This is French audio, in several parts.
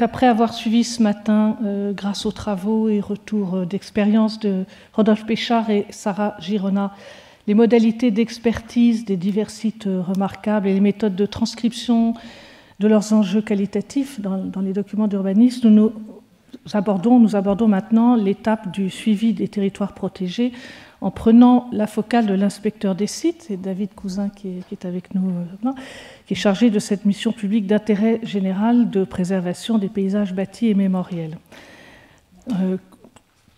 Donc après avoir suivi ce matin, grâce aux travaux et retours d'expérience de Rodolphe Péchard et Sarah Girona, les modalités d'expertise des divers sites remarquables et les méthodes de transcription de leurs enjeux qualitatifs dans les documents d'urbanisme, nous abordons maintenant l'étape du suivi des territoires protégés en prenant la focale de l'inspecteur des sites, c'est David Cousin qui est avec nous, qui est chargé de cette mission publique d'intérêt général de préservation des paysages bâtis et mémoriels.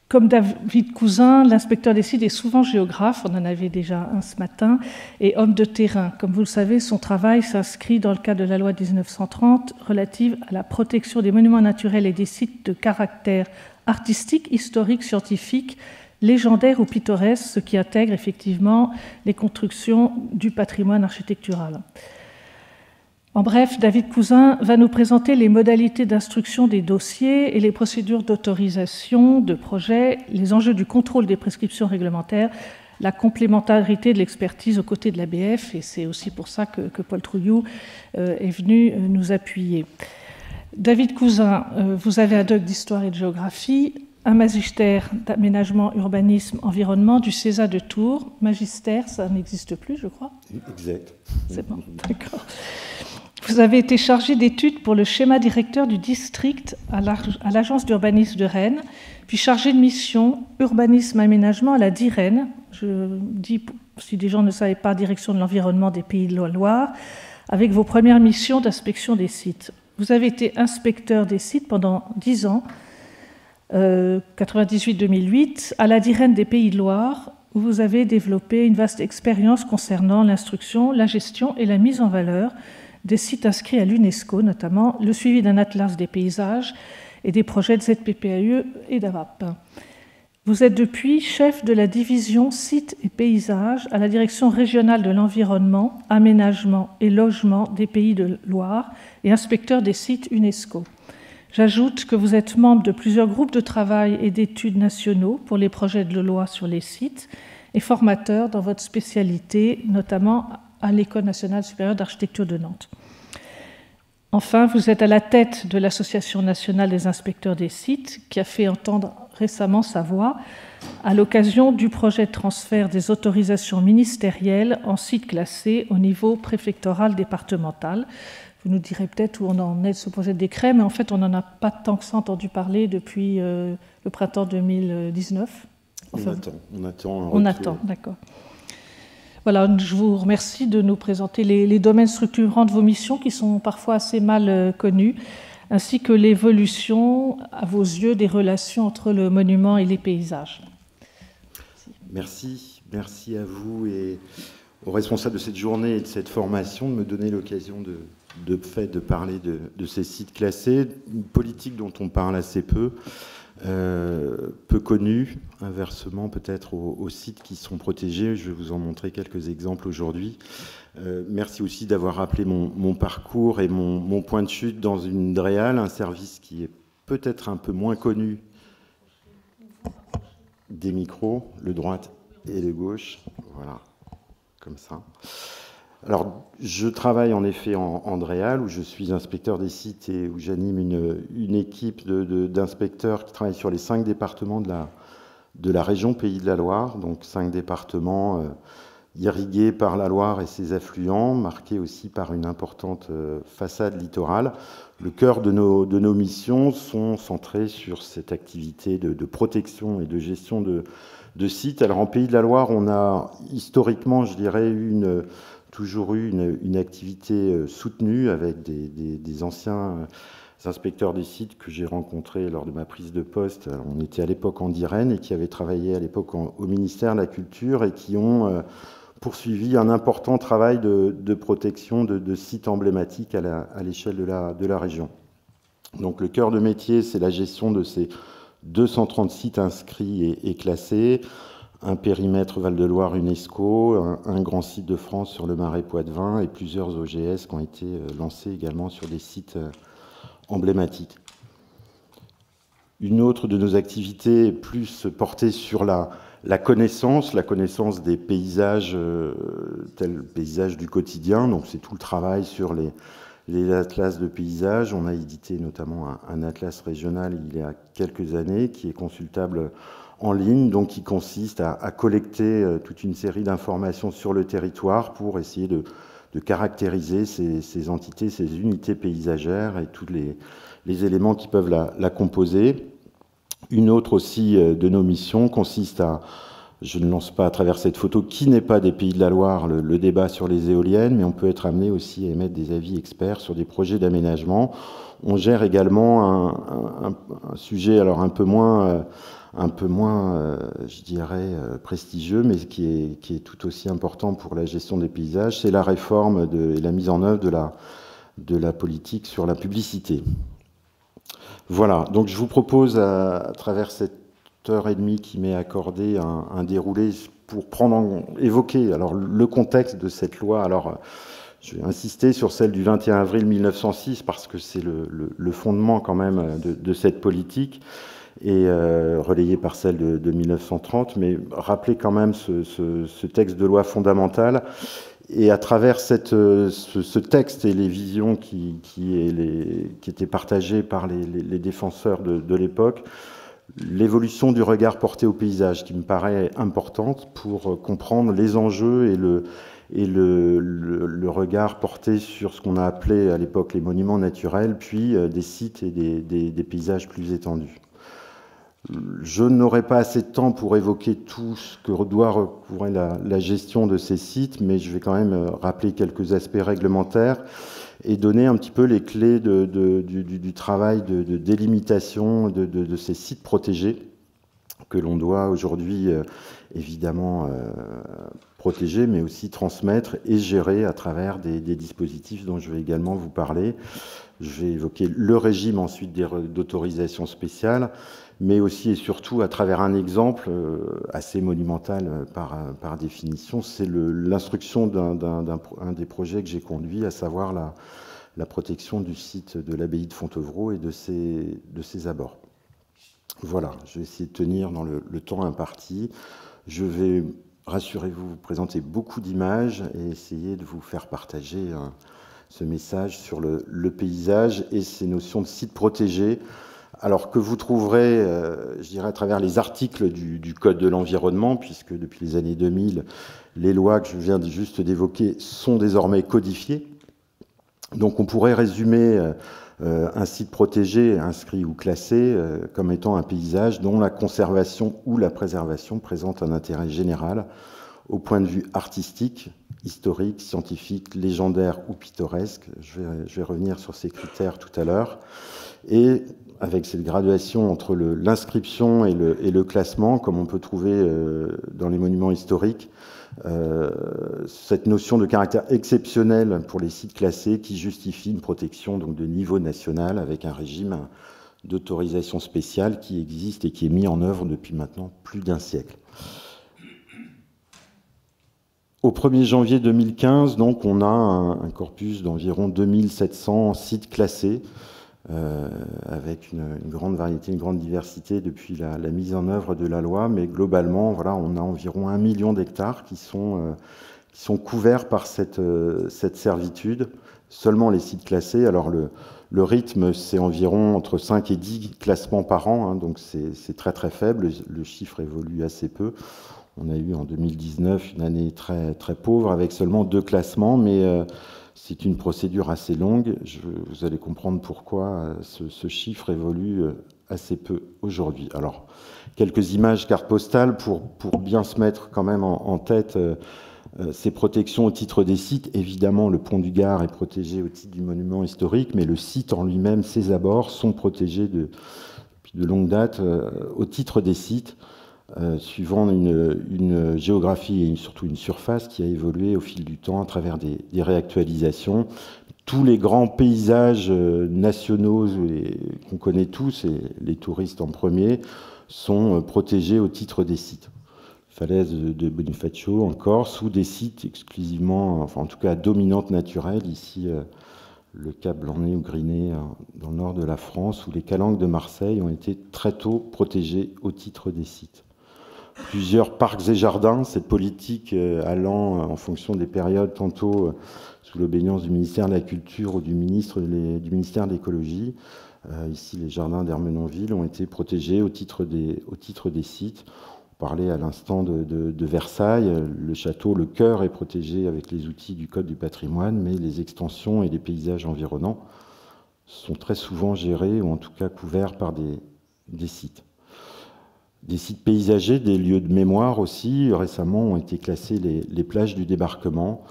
Comme David Cousin, l'inspecteur des sites est souvent géographe, on en avait déjà un ce matin, et homme de terrain. Comme vous le savez, son travail s'inscrit dans le cadre de la loi 1930 relative à la protection des monuments naturels et des sites de caractère artistique, historique, scientifique, légendaire ou pittoresque, ce qui intègre effectivement les constructions du patrimoine architectural. En bref, David Cousin va nous présenter les modalités d'instruction des dossiers et les procédures d'autorisation de projets, les enjeux du contrôle des prescriptions réglementaires, la complémentarité de l'expertise aux côtés de l'ABF, et c'est aussi pour ça que Paul Trouillou est venu nous appuyer. David Cousin, vous avez un doc d'histoire et de géographie, un magistère d'aménagement, urbanisme, environnement du CESA de Tours. Magistère, ça n'existe plus, je crois. Exact. C'est bon, d'accord. Vous avez été chargé d'études pour le schéma directeur du district à l'agence d'urbanisme de Rennes, puis chargé de mission urbanisme-aménagement à la DIREN, je dis, si des gens ne savaient pas, direction de l'environnement des Pays de la Loire, avec vos premières missions d'inspection des sites. Vous avez été inspecteur des sites pendant 10 ans, 98-2008, à la DIREN des Pays de Loire, où vous avez développé une vaste expérience concernant l'instruction, la gestion et la mise en valeur des sites inscrits à l'UNESCO, notamment le suivi d'un atlas des paysages et des projets de ZPPAE et d'AVAP. Vous êtes depuis chef de la division sites et paysages à la direction régionale de l'environnement, aménagement et logement des Pays de Loire et inspecteur des sites UNESCO. J'ajoute que vous êtes membre de plusieurs groupes de travail et d'études nationaux pour les projets de loi sur les sites et formateur dans votre spécialité, notamment à l'École nationale supérieure d'architecture de Nantes. Enfin, vous êtes à la tête de l'Association nationale des inspecteurs des sites, qui a fait entendre récemment sa voix à l'occasion du projet de transfert des autorisations ministérielles en sites classés au niveau préfectoral départemental. Vous nous direz peut-être où on en est de ce projet de décret, mais en fait, on n'en a pas tant que ça entendu parler depuis le printemps 2019. Enfin, on attend, d'accord. Voilà, je vous remercie de nous présenter les domaines structurants de vos missions qui sont parfois assez mal connus, ainsi que l'évolution, à vos yeux, des relations entre le monument et les paysages. Merci à vous et aux responsables de cette journée et de cette formation de me donner l'occasion de parler de ces sites classés, une politique dont on parle assez peu connue, inversement peut-être aux sites qui sont protégés. Je vais vous en montrer quelques exemples aujourd'hui. Merci aussi d'avoir rappelé mon parcours et mon point de chute dans une DREAL, un service qui est peut-être un peu moins connu des micros, le droite et le gauche, voilà, comme ça. Alors, je travaille en effet en DREAL, où je suis inspecteur des sites et où j'anime une équipe d'inspecteurs qui travaillent sur les 5 départements de la région Pays de la Loire, donc 5 départements irrigués par la Loire et ses affluents, marqués aussi par une importante façade littorale. Le cœur de nos missions sont centrés sur cette activité de protection et de gestion de sites. Alors, en Pays de la Loire, on a historiquement, je dirais, toujours eu une activité soutenue avec des anciens inspecteurs des sites que j'ai rencontrés lors de ma prise de poste. Alors, on était à l'époque en DIREN et qui avaient travaillé à l'époque au ministère de la Culture et qui ont poursuivi un important travail de protection de sites emblématiques à l'échelle de la région. Donc le cœur de métier, c'est la gestion de ces 230 sites inscrits et classés, un périmètre Val-de-Loire UNESCO, un grand site de France sur le Marais Poitevin et plusieurs OGS qui ont été lancés également sur des sites emblématiques. Une autre de nos activités est plus portée sur la connaissance des paysages, tels paysages du quotidien. Donc c'est tout le travail sur les atlas de paysage. On a édité notamment un atlas régional il y a quelques années qui est consultable en ligne, donc qui consiste à collecter toute une série d'informations sur le territoire pour essayer de caractériser ces entités, ces unités paysagères et tous les éléments qui peuvent la composer. Une autre aussi de nos missions consiste à, je ne lance pas à travers cette photo, qui n'est pas des Pays de la Loire, le débat sur les éoliennes, mais on peut être amené aussi à émettre des avis experts sur des projets d'aménagement. On gère également un sujet alors un peu moins je dirais, prestigieux, mais qui est tout aussi important pour la gestion des paysages, c'est la réforme et la mise en œuvre de la politique sur la publicité. Voilà, donc je vous propose à travers cette heure et demie qui m'est accordée un déroulé pour évoquer alors, le contexte de cette loi. Alors, je vais insister sur celle du 21 avril 1906 parce que c'est le fondement quand même de cette politique et relayé par celle de 1930, mais rappeler quand même ce texte de loi fondamentale. Et à travers ce texte et les visions qui étaient partagées par les défenseurs de l'époque, l'évolution du regard porté au paysage qui me paraît importante pour comprendre les enjeux et le regard porté sur ce qu'on a appelé à l'époque les monuments naturels, puis des sites et des paysages plus étendus. Je n'aurai pas assez de temps pour évoquer tout ce que doit recouvrir la gestion de ces sites, mais je vais quand même rappeler quelques aspects réglementaires et donner un petit peu les clés du travail de délimitation de ces sites protégés que l'on doit aujourd'hui évidemment protéger, mais aussi transmettre et gérer à travers des dispositifs dont je vais également vous parler. Je vais évoquer le régime ensuite d'autorisation spéciale, mais aussi et surtout à travers un exemple assez monumental par définition, c'est l'instruction d'un des projets que j'ai conduit, à savoir la protection du site de l'abbaye de Fontevraud et de ses abords. Voilà, je vais essayer de tenir dans le temps imparti. Je vais, rassurez-vous, vous présenter beaucoup d'images et essayer de vous faire partager ce message sur le paysage et ces notions de sites protégés, alors que vous trouverez, je dirais, à travers les articles du Code de l'environnement, puisque depuis les années 2000, les lois que je viens juste d'évoquer sont désormais codifiées. Donc on pourrait résumer un site protégé, inscrit ou classé, comme étant un paysage dont la conservation ou la préservation présente un intérêt général au point de vue artistique, historique, scientifique, légendaire ou pittoresque. Je vais revenir sur ces critères tout à l'heure. Et avec cette graduation entre l'inscription et le classement, comme on peut trouver dans les monuments historiques, cette notion de caractère exceptionnel pour les sites classés qui justifie une protection donc, de niveau national avec un régime d'autorisation spéciale qui existe et qui est mis en œuvre depuis maintenant plus d'un siècle. Au 1er janvier 2015, donc, on a un corpus d'environ 2700 sites classés, avec une grande variété, une grande diversité depuis la mise en œuvre de la loi, mais globalement, voilà, on a environ 1 million d'hectares qui sont couverts par cette servitude, seulement les sites classés. Alors le rythme, c'est environ entre 5 et 10 classements par an, hein, donc c'est très très faible, le chiffre évolue assez peu. On a eu en 2019 une année très, très pauvre avec seulement 2 classements, mais c'est une procédure assez longue. Vous allez comprendre pourquoi ce chiffre évolue assez peu aujourd'hui. Alors, quelques images cartes postales pour bien se mettre quand même en tête ces protections au titre des sites. Évidemment, le pont du Gard est protégé au titre du monument historique, mais le site en lui-même, ses abords, sont protégés depuis de longue date au titre des sites. Suivant une géographie et surtout une surface qui a évolué au fil du temps à travers des réactualisations. Tous les grands paysages nationaux qu'on connaît tous, et les touristes en premier, sont protégés au titre des sites. Falaise de Bonifacio en Corse, ou des sites exclusivement, enfin en tout cas à dominante naturelle, ici le Cap Blanc-Nez ou Griné dans le nord de la France, ou les Calanques de Marseille ont été très tôt protégés au titre des sites. plusieurs parcs et jardins, cette politique allant en fonction des périodes, tantôt sous l'obéissance du ministère de la Culture ou du ministère de l'Écologie. Ici, les jardins d'Ermenonville ont été protégés au titre des sites. On parlait à l'instant de Versailles. Le château, le cœur est protégé avec les outils du Code du patrimoine, mais les extensions et les paysages environnants sont très souvent gérés, ou en tout cas couverts par des sites. Des sites paysagers, des lieux de mémoire aussi. Récemment ont été classés les plages du débarquement,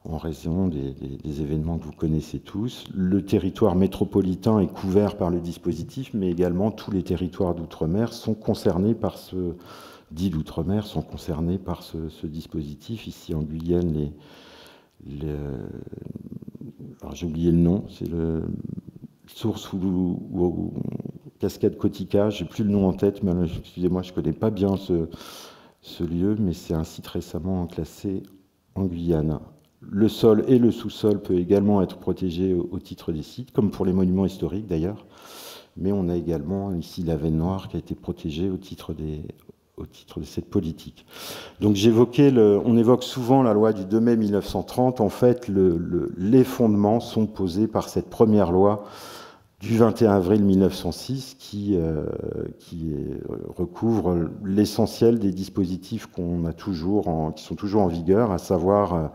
en raison des événements que vous connaissez tous. Le territoire métropolitain est couvert par le dispositif, mais également tous les territoires d'outre-mer sont concernés par dits d'outre-mer sont concernés par ce dispositif. Ici en Guyane, alors j'ai oublié le nom, c'est le source ou Cascade Cotica, j'ai plus le nom en tête, mais excusez-moi, je connais pas bien ce lieu, mais c'est un site récemment classé en Guyane. Le sol et le sous-sol peut également être protégés au titre des sites, comme pour les monuments historiques d'ailleurs. Mais on a également ici la Veine Noire qui a été protégée au titre de cette politique. Donc on évoque souvent la loi du 2 mai 1930. En fait, les fondements sont posés par cette première loi du 21 avril 1906 qui recouvre l'essentiel des dispositifs qui sont toujours en vigueur, à savoir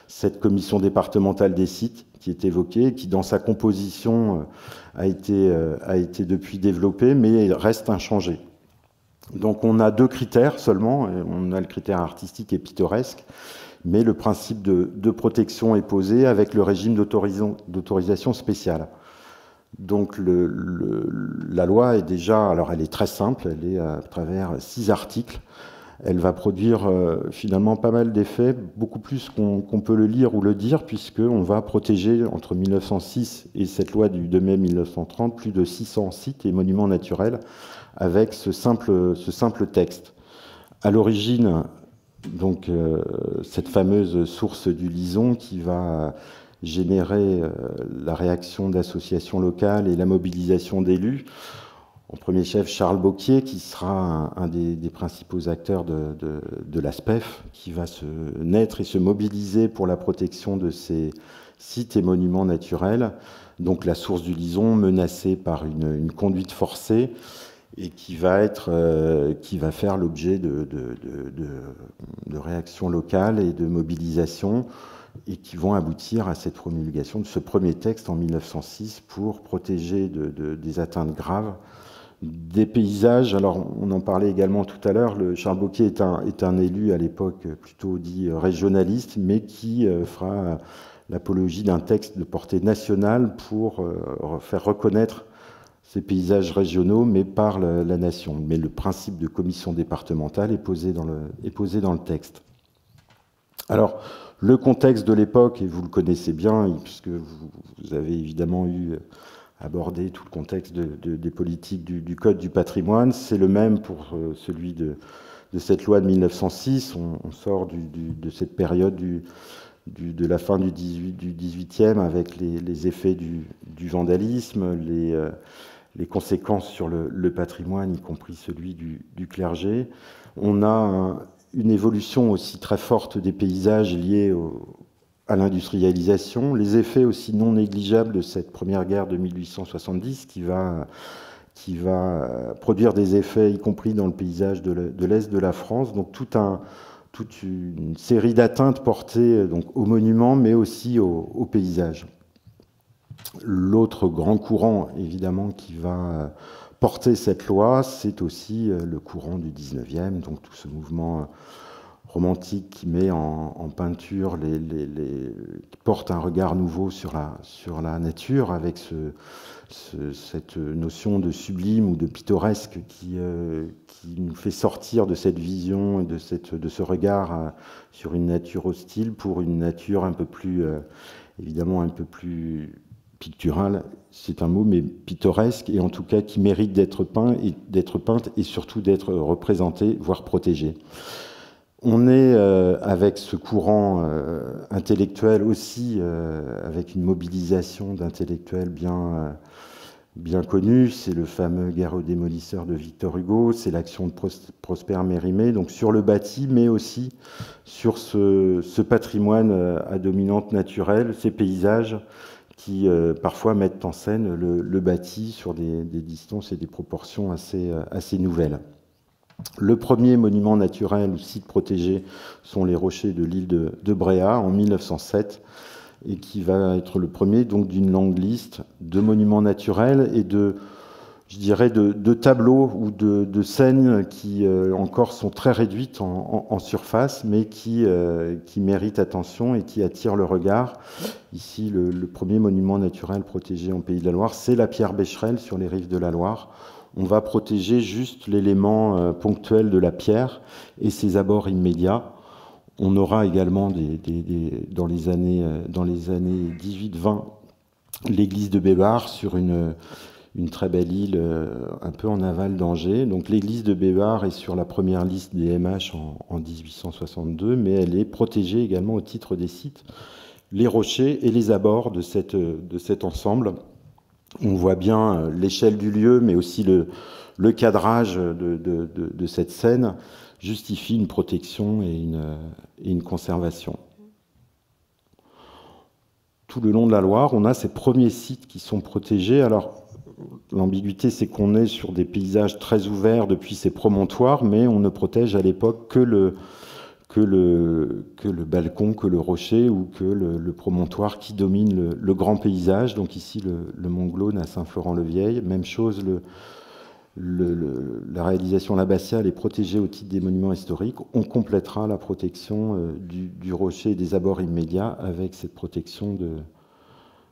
cette commission départementale des sites qui est évoquée, qui dans sa composition a été depuis développée, mais reste inchangée. Donc on a 2 critères seulement, on a le critère artistique et pittoresque, mais le principe de protection est posé avec le régime d'autorisation spéciale. Donc la loi est déjà, alors elle est très simple, elle est à travers 6 articles. Elle va produire finalement pas mal d'effets, beaucoup plus qu'on peut le lire ou le dire, puisqu'on va protéger entre 1906 et cette loi du 2 mai 1930 plus de 600 sites et monuments naturels avec ce simple texte. À l'origine, donc cette fameuse source du Lison qui va générer la réaction d'associations locales et la mobilisation d'élus. En premier chef, Charles Bocquier, qui sera un des principaux acteurs de l'ASPEF, qui va se naître et se mobiliser pour la protection de ces sites et monuments naturels. Donc la source du Lison menacée par une conduite forcée et qui va faire l'objet de réactions locales et de mobilisation, et qui vont aboutir à cette promulgation de ce premier texte en 1906 pour protéger des atteintes graves des paysages. Alors, on en parlait également tout à l'heure, Charles Bocquier est un élu à l'époque plutôt dit régionaliste, mais qui fera l'apologie d'un texte de portée nationale pour faire reconnaître ces paysages régionaux, mais par la nation. Mais le principe de commission départementale est posé dans le texte. Alors, le contexte de l'époque, et vous le connaissez bien, puisque vous avez évidemment abordé tout le contexte des politiques du Code du patrimoine, c'est le même pour celui de cette loi de 1906. On sort de cette période de la fin du 18e avec les effets du vandalisme, les conséquences sur le patrimoine, y compris celui du clergé. On a une évolution aussi très forte des paysages liés à l'industrialisation, les effets aussi non négligeables de cette première guerre de 1870 qui va produire des effets, y compris dans le paysage de l'Est de la France. Donc toute une série d'atteintes portées donc, aux monuments, mais aussi aux paysages. L'autre grand courant, évidemment, qui va porter cette loi, c'est aussi le courant du 19e, donc tout ce mouvement romantique qui met en peinture, qui porte un regard nouveau sur la nature, avec cette notion de sublime ou de pittoresque qui nous fait sortir de cette vision et de ce regard sur une nature hostile pour une nature un peu plus, évidemment, un peu plus picturale, c'est un mot, mais pittoresque, et en tout cas qui mérite d'être peinte et surtout d'être représentée, voire protégée. On est avec ce courant intellectuel aussi, avec une mobilisation d'intellectuels bien bien connu, c'est le fameux guerrier-démolisseur de Victor Hugo, c'est l'action de Prosper Mérimée, donc sur le bâti, mais aussi sur ce patrimoine à dominante naturelle, ces paysages qui parfois mettent en scène le bâti sur des distances et des proportions assez nouvelles. Le premier monument naturel ou site protégé sont les rochers de l'île de Bréhat en 1907, et qui va être le premier donc d'une longue liste de monuments naturels et je dirais, de tableaux ou de scènes qui encore sont très réduites en surface, mais qui méritent attention et qui attirent le regard. Ici, le premier monument naturel protégé en Pays de la Loire, c'est la pierre Becherel sur les rives de la Loire. On va protéger juste l'élément ponctuel de la pierre et ses abords immédiats. On aura également dans les années 18-20 l'église de Bébar sur une très belle île un peu en aval d'Angers. Donc l'église de Bébar est sur la première liste des MH en 1862, mais elle est protégée également au titre des sites. Les rochers et les abords de cet ensemble. On voit bien l'échelle du lieu, mais aussi le cadrage de cette scène justifie une protection et une conservation. Tout le long de la Loire, on a ces premiers sites qui sont protégés. Alors, l'ambiguïté, c'est qu'on est sur des paysages très ouverts depuis ces promontoires, mais on ne protège à l'époque que le balcon, que le rocher ou que le promontoire qui domine le grand paysage. Donc ici, le Mont Glaune à Saint-Florent-le-Vieil. Même chose, la réalisation l'abbatiale est protégée au titre des monuments historiques. On complétera la protection du rocher et des abords immédiats avec cette protection de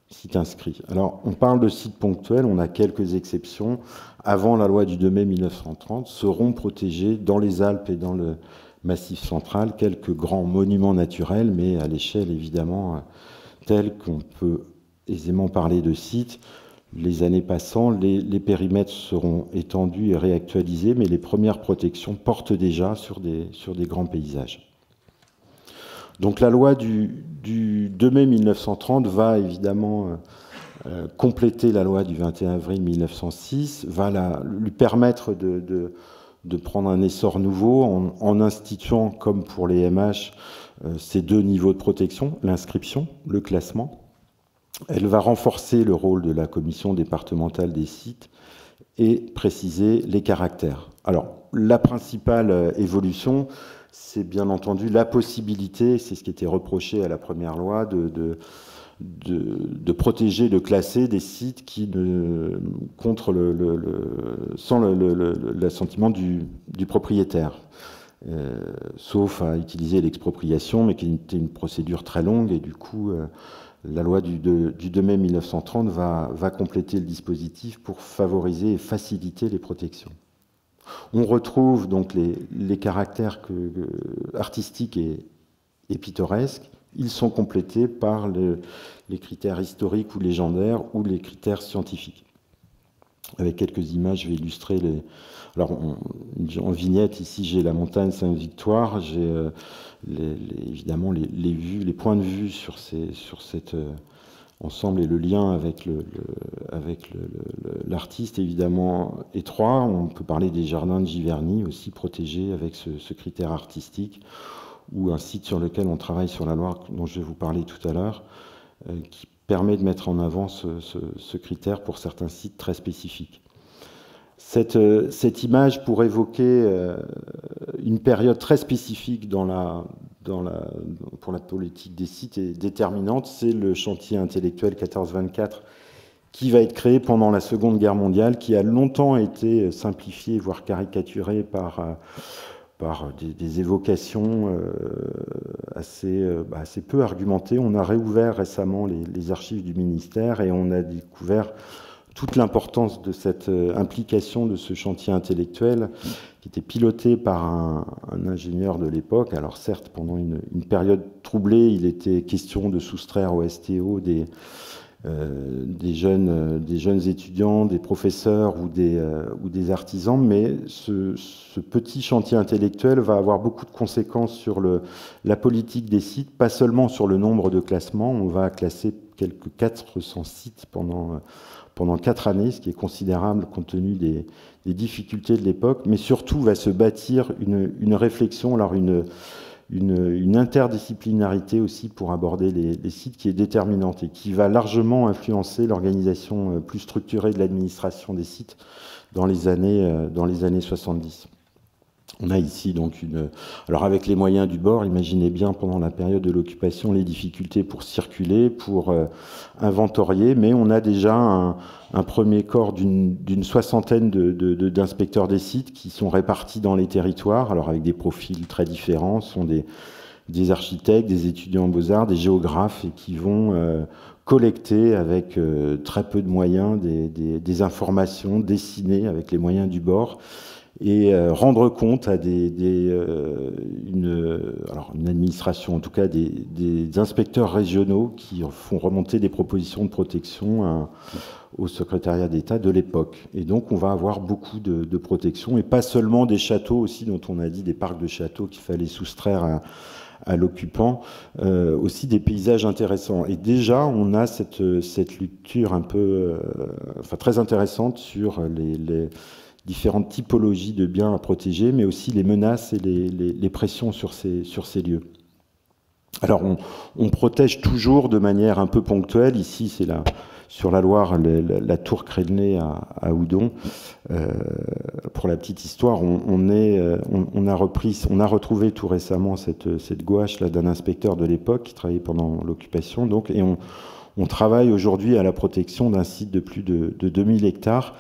sites inscrits. Alors, on parle de sites ponctuels, on a quelques exceptions. Avant la loi du 2 mai 1930, seront protégés dans les Alpes et dans le Massif central quelques grands monuments naturels, mais à l'échelle évidemment telle qu'on peut aisément parler de sites. Les années passant, les périmètres seront étendus et réactualisés, mais les premières protections portent déjà sur des grands paysages. Donc la loi du 2 mai 1930 va évidemment compléter la loi du 21 avril 1906, va lui permettre de prendre un essor nouveau en instituant, comme pour les MH, ces deux niveaux de protection, l'inscription, le classement. Elle va renforcer le rôle de la commission départementale des sites et préciser les caractères. Alors, la principale évolution, c'est bien entendu la possibilité, c'est ce qui était reproché à la première loi, de protéger, de classer des sites sans l'assentiment du propriétaire. Sauf à utiliser l'expropriation, mais qui était une procédure très longue, et du coup, la loi du 2 mai 1930 va compléter le dispositif pour favoriser et faciliter les protections. On retrouve donc les caractères artistiques et pittoresques. Ils sont complétés par les critères historiques ou légendaires ou les critères scientifiques. Avec quelques images, je vais illustrer Alors, en vignette, ici, j'ai la montagne Sainte-Victoire, j'ai évidemment les points de vue sur cet ensemble et le lien avec l'artiste, évidemment, étroit. On peut parler des jardins de Giverny, aussi protégés avec ce critère artistique, ou un site sur lequel on travaille sur la Loire, dont je vais vous parler tout à l'heure, qui permet de mettre en avant ce critère pour certains sites très spécifiques. Cette image, pour évoquer une période très spécifique pour la politique des sites, est déterminante. C'est le chantier intellectuel 1424 qui va être créé pendant la Seconde Guerre mondiale, qui a longtemps été simplifié, voire caricaturé par des évocations assez peu argumentées. On a réouvert récemment les archives du ministère et on a découvert toute l'importance de cette implication de ce chantier intellectuel qui était piloté par un ingénieur de l'époque. Alors certes, pendant une période troublée, il était question de soustraire au STO des jeunes étudiants, des professeurs ou des artisans, mais ce petit chantier intellectuel va avoir beaucoup de conséquences sur la politique des sites, pas seulement sur le nombre de classements. On va classer quelques 400 sites pendant 4 années, ce qui est considérable compte tenu des difficultés de l'époque, mais surtout va se bâtir une réflexion, alors une interdisciplinarité aussi pour aborder les sites qui est déterminante et qui va largement influencer l'organisation plus structurée de l'administration des sites dans les années 70. On a ici donc alors avec les moyens du bord, imaginez bien pendant la période de l'occupation les difficultés pour circuler, pour inventorier, mais on a déjà un premier corps d'une soixantaine d'inspecteurs des sites qui sont répartis dans les territoires, alors avec des profils très différents, ce sont des architectes, des étudiants en beaux-arts, des géographes, et qui vont collecter avec très peu de moyens des informations, dessiner avec les moyens du bord, et rendre compte à une administration, en tout cas des inspecteurs régionaux qui font remonter des propositions de protection au secrétariat d'État de l'époque. Et donc on va avoir beaucoup de protection, et pas seulement des châteaux aussi, dont on a dit des parcs de châteaux qu'il fallait soustraire à l'occupant, aussi des paysages intéressants. Et déjà on a cette lecture un peu très intéressante sur les différentes typologies de biens à protéger, mais aussi les menaces et les pressions sur ces lieux. Alors on protège toujours de manière un peu ponctuelle. Ici c'est sur la Loire, la tour Crénelé à Houdon. Pour la petite histoire, on a retrouvé tout récemment cette gouache là d'un inspecteur de l'époque qui travaillait pendant l'occupation, donc, et on travaille aujourd'hui à la protection d'un site de plus de 2000 hectares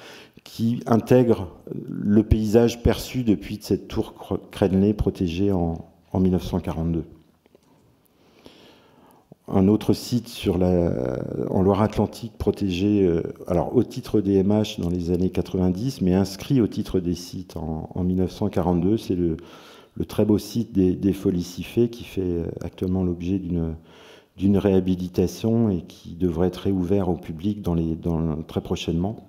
qui intègre le paysage perçu depuis cette tour Crénelé protégée en 1942. Un autre site en Loire-Atlantique protégé, alors au titre des MH dans les années 90, mais inscrit au titre des sites en 1942, c'est le très beau site des Folies-Siffé qui fait actuellement l'objet d'une réhabilitation et qui devrait être réouvert au public très prochainement.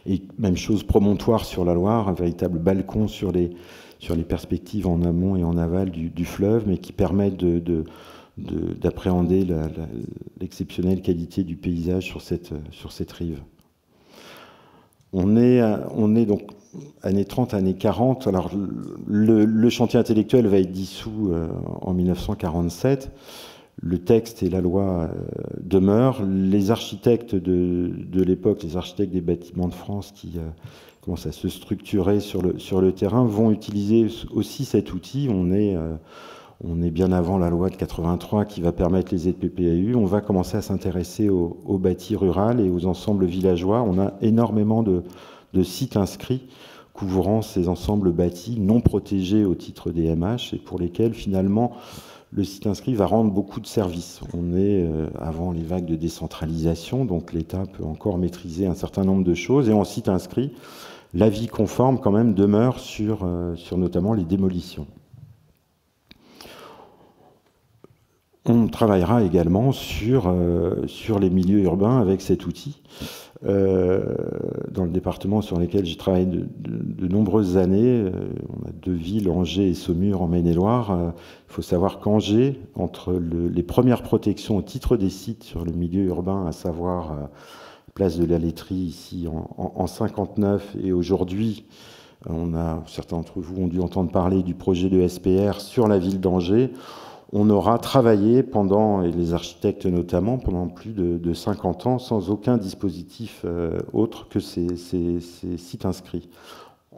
Et même chose, promontoire sur la Loire, un véritable balcon sur les perspectives en amont et en aval du fleuve, mais qui permet d'appréhender l'exceptionnelle qualité du paysage sur cette rive. On est donc années 30, années 40. Alors le chantier intellectuel va être dissous en 1947. Le texte et la loi demeurent. Les architectes de l'époque, les architectes des bâtiments de France qui commencent à se structurer sur le terrain, vont utiliser aussi cet outil. On est bien avant la loi de 83 qui va permettre les ZPPAU. On va commencer à s'intéresser au bâti rural et aux ensembles villageois. On a énormément de sites inscrits couvrant ces ensembles bâtis non protégés au titre des MH et pour lesquels finalement le site inscrit va rendre beaucoup de services. On est avant les vagues de décentralisation, donc l'État peut encore maîtriser un certain nombre de choses. Et en site inscrit, l'avis conforme quand même demeure sur notamment les démolitions. On travaillera également sur les milieux urbains avec cet outil. Dans le département sur lequel j'ai travaillé de nombreuses années, on a 2 villes, Angers et Saumur en Maine-et-Loire. Il faut savoir qu'Angers, entre les premières protections au titre des sites sur le milieu urbain, à savoir place de la Laiterie ici en 59, et aujourd'hui, certains d'entre vous ont dû entendre parler du projet de SPR sur la ville d'Angers. On aura travaillé et les architectes notamment, pendant plus de 50 ans, sans aucun dispositif autre que ces sites inscrits,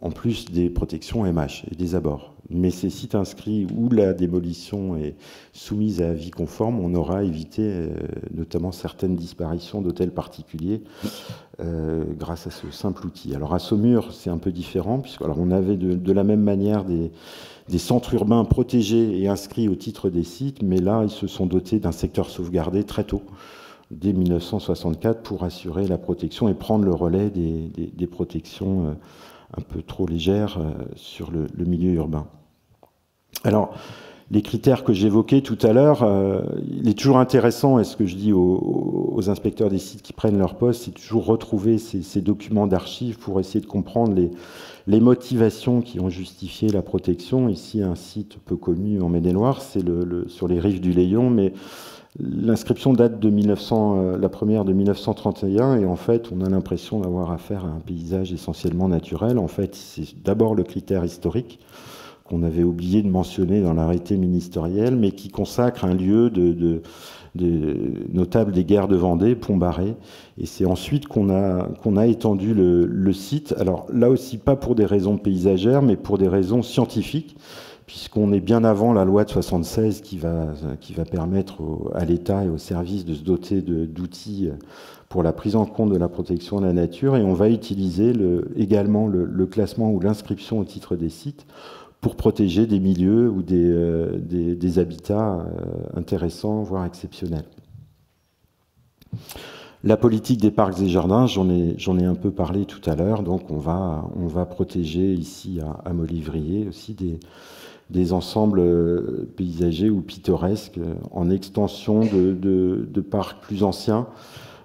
en plus des protections MH et des abords. Mais ces sites inscrits où la démolition est soumise à avis conforme, on aura évité notamment certaines disparitions d'hôtels particuliers grâce à ce simple outil. Alors à Saumur, c'est un peu différent, on avait de la même manière des centres urbains protégés et inscrits au titre des sites, mais là, ils se sont dotés d'un secteur sauvegardé très tôt, dès 1964, pour assurer la protection et prendre le relais des protections un peu trop légères sur le milieu urbain. Alors, les critères que j'évoquais tout à l'heure, il est toujours intéressant, et ce que je dis aux inspecteurs des sites qui prennent leur poste, c'est toujours retrouver ces documents d'archives pour essayer de comprendre les motivations qui ont justifié la protection. Ici, un site peu connu en Maine-et-Loire, c'est sur les rives du Layon, mais l'inscription date de la première de 1931, et en fait, on a l'impression d'avoir affaire à un paysage essentiellement naturel. En fait, c'est d'abord le critère historique, qu'on avait oublié de mentionner dans l'arrêté ministériel, mais qui consacre un lieu notable des guerres de Vendée, Pont-Barré. Et c'est ensuite qu'on a étendu le site. Alors là aussi, pas pour des raisons paysagères, mais pour des raisons scientifiques, puisqu'on est bien avant la loi de 76 qui va permettre à l'État et aux services de se doter d'outils pour la prise en compte de la protection de la nature. Et on va utiliser également le classement ou l'inscription au titre des sites pour protéger des milieux ou des habitats intéressants, voire exceptionnels. La politique des parcs et jardins, j'en ai un peu parlé tout à l'heure, donc on va protéger ici à Molivrier aussi des ensembles paysagers ou pittoresques en extension de parcs plus anciens,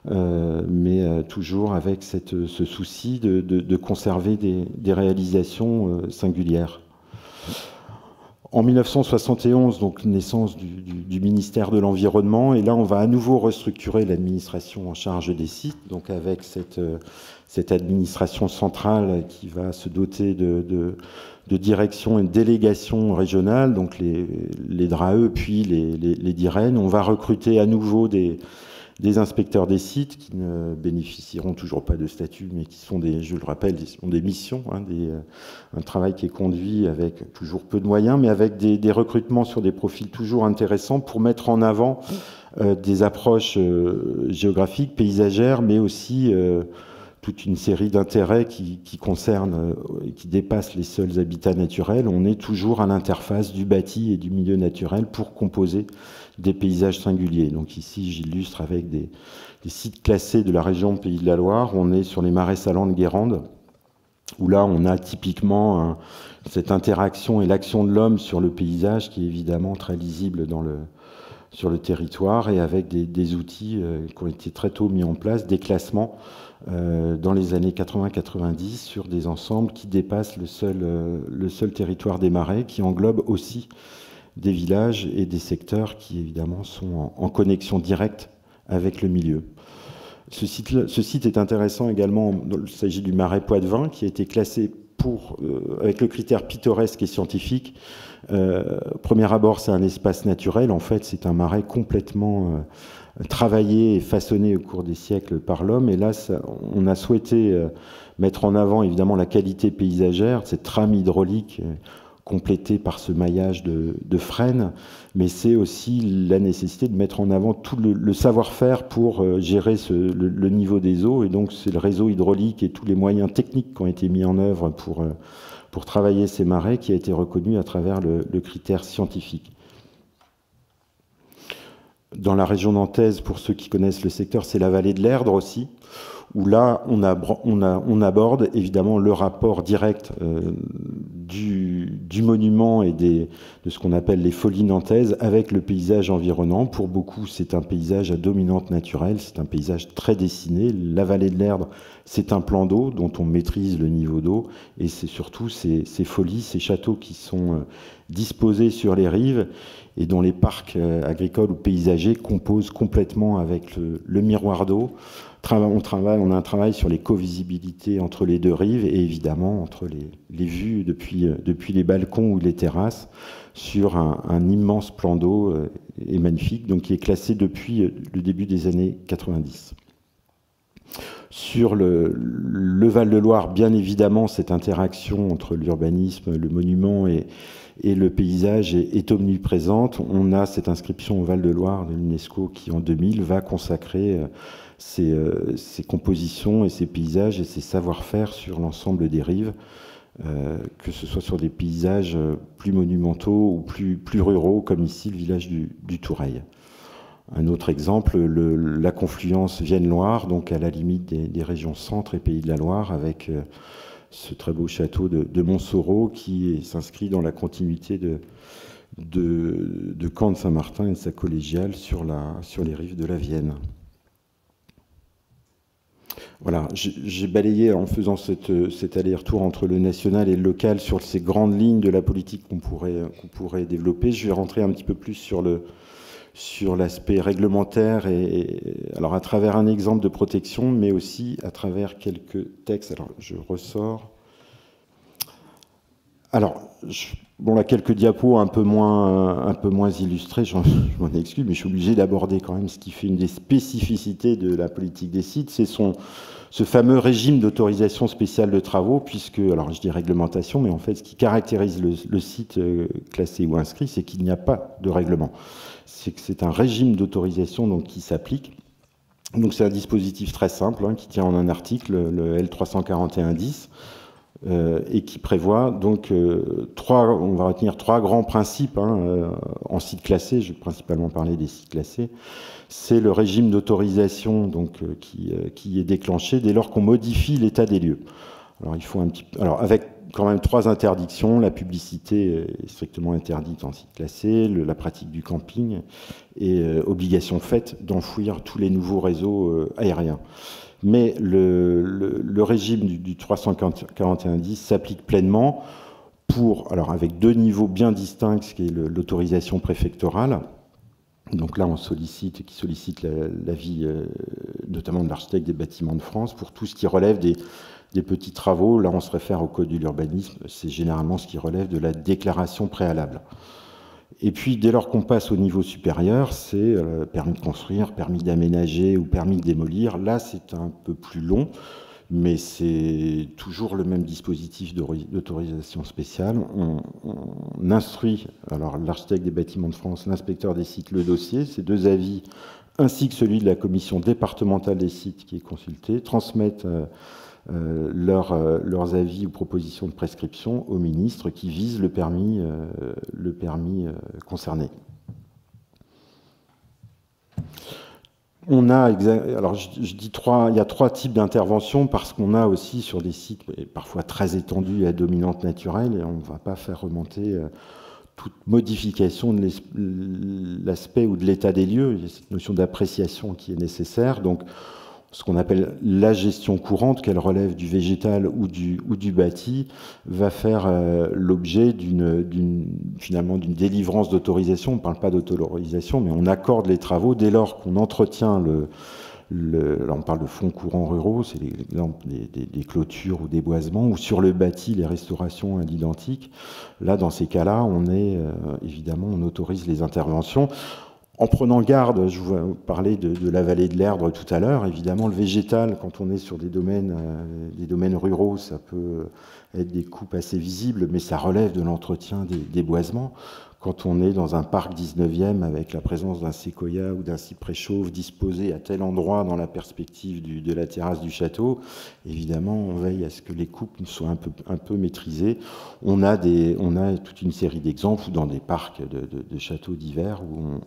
mais toujours avec ce souci de conserver des réalisations singulières. En 1971, donc naissance du ministère de l'Environnement, et là on va à nouveau restructurer l'administration en charge des sites, donc avec cette administration centrale qui va se doter de direction et de délégation régionale, donc les DRAE puis les DIREN. On va recruter à nouveau des inspecteurs des sites qui ne bénéficieront toujours pas de statut, mais qui sont je le rappelle, sont des missions, un travail qui est conduit avec toujours peu de moyens, mais avec des recrutements sur des profils toujours intéressants pour mettre en avant des approches géographiques, paysagères, mais aussi toute une série d'intérêts qui concernent et qui dépassent les seuls habitats naturels. On est toujours à l'interface du bâti et du milieu naturel pour composer des paysages singuliers. Donc ici, j'illustre avec des sites classés de la région Pays de la Loire. On est sur les marais salants de Guérande, où là, on a typiquement cette interaction et l'action de l'homme sur le paysage qui est évidemment très lisible sur le territoire, et avec des outils qui ont été très tôt mis en place, des classements dans les années 80-90 sur des ensembles qui dépassent le seul territoire des marais, qui englobe aussi des villages et des secteurs qui évidemment sont en connexion directe avec le milieu. Ce site est intéressant également. Il s'agit du marais Poitevin, qui a été classé avec le critère pittoresque et scientifique. Premier abord, c'est un espace naturel. En fait, c'est un marais complètement travaillé et façonné au cours des siècles par l'homme. Et là, on a souhaité mettre en avant évidemment la qualité paysagère, cette trame hydraulique complétée par ce maillage de frênes, mais c'est aussi la nécessité de mettre en avant tout le savoir-faire pour gérer le niveau des eaux, et donc c'est le réseau hydraulique et tous les moyens techniques qui ont été mis en œuvre pour travailler ces marais qui a été reconnu à travers le critère scientifique. Dans la région nantaise, pour ceux qui connaissent le secteur, c'est la vallée de l'Erdre aussi, où là, on aborde évidemment le rapport direct du monument et de ce qu'on appelle les folies nantaises avec le paysage environnant. Pour beaucoup, c'est un paysage à dominante naturelle, c'est un paysage très dessiné. La vallée de l'Erdre, c'est un plan d'eau dont on maîtrise le niveau d'eau, et c'est surtout ces folies, ces châteaux qui sont disposés sur les rives et dont les parcs agricoles ou paysagers composent complètement avec le miroir d'eau. On a un travail sur les co-visibilités entre les deux rives, et évidemment entre les vues depuis les balcons ou les terrasses sur un immense plan d'eau et magnifique, donc qui est classé depuis le début des années 90. Sur le Val-de-Loire, bien évidemment, cette interaction entre l'urbanisme, le monument et le paysage est omniprésente. On a cette inscription au Val-de-Loire de l'UNESCO qui, en 2000, va consacrer ces compositions et ces paysages et ces savoir-faire sur l'ensemble des rives, que ce soit sur des paysages plus monumentaux ou plus ruraux, comme ici le village du Toureil. Un autre exemple, la confluence Vienne-Loire, donc à la limite des régions Centre et Pays de la Loire, avec ce très beau château de Montsoreau qui s'inscrit dans la continuité de Camp de Saint-Martin et de sa collégiale sur les rives de la Vienne. Voilà, j'ai balayé en faisant cet aller-retour entre le national et le local sur ces grandes lignes de la politique qu'on pourrait développer. Je vais rentrer un petit peu plus sur l'aspect réglementaire, alors à travers un exemple de protection, mais aussi à travers quelques textes. Alors, je ressors. Alors, bon, là, quelques diapos un peu moins illustrés, je m'en excuse, mais je suis obligé d'aborder quand même ce qui fait une des spécificités de la politique des sites, c'est ce fameux régime d'autorisation spéciale de travaux, puisque, alors je dis réglementation, mais en fait, ce qui caractérise le site classé ou inscrit, c'est qu'il n'y a pas de règlement. C'est que c'est un régime d'autorisation donc qui s'applique. Donc c'est un dispositif très simple, hein, qui tient en un article, le L341-10, et qui prévoit donc on va retenir trois grands principes en site classé. Je vais principalement parler des sites classés. C'est le régime d'autorisation donc qui est déclenché dès lors qu'on modifie l'état des lieux. Alors il faut avec quand même trois interdictions. La publicité est strictement interdite en site classé, la pratique du camping et obligation faite d'enfouir tous les nouveaux réseaux aériens. Mais le régime du 341-10 s'applique pleinement alors avec deux niveaux bien distincts, ce qui est l'autorisation préfectorale. Donc là, qui sollicite l'avis notamment de l'architecte des bâtiments de France pour tout ce qui relève des petits travaux. Là, on se réfère au code de l'urbanisme. C'est généralement ce qui relève de la déclaration préalable. Et puis, dès lors qu'on passe au niveau supérieur, c'est permis de construire, permis d'aménager ou permis de démolir. Là, c'est un peu plus long, mais c'est toujours le même dispositif d'autorisation spéciale. On instruit, alors l'architecte des bâtiments de France, l'inspecteur des sites, le dossier, ces deux avis, ainsi que celui de la commission départementale des sites qui est consultée, transmettent leurs avis ou propositions de prescription au ministre qui vise le permis concerné. On a, alors je dis il y a trois types d'interventions parce qu'on a aussi sur des sites parfois très étendus à dominante naturelle et on ne va pas faire remonter toute modification de l'aspect ou de l'état des lieux. Il y a cette notion d'appréciation qui est nécessaire. Donc, ce qu'on appelle la gestion courante, qu'elle relève du végétal ou du bâti, va faire l'objet finalement d'une délivrance d'autorisation. On ne parle pas d'autorisation, mais on accorde les travaux dès lors qu'on entretient là on parle de fonds courants ruraux, c'est l'exemple des clôtures ou des boisements, ou sur le bâti, les restaurations à l'identique. Là, dans ces cas-là, évidemment, on autorise les interventions. En prenant garde, je vous parlais de la vallée de l'Erdre tout à l'heure, évidemment le végétal, quand on est sur des domaines ruraux, ça peut être des coupes assez visibles, mais ça relève de l'entretien des boisements. Quand on est dans un parc 19e avec la présence d'un séquoia ou d'un cyprès chauve disposé à tel endroit dans la perspective de la terrasse du château, évidemment, on veille à ce que les coupes soient un peu maîtrisées. On a toute une série d'exemples dans des parcs de châteaux d'hiver où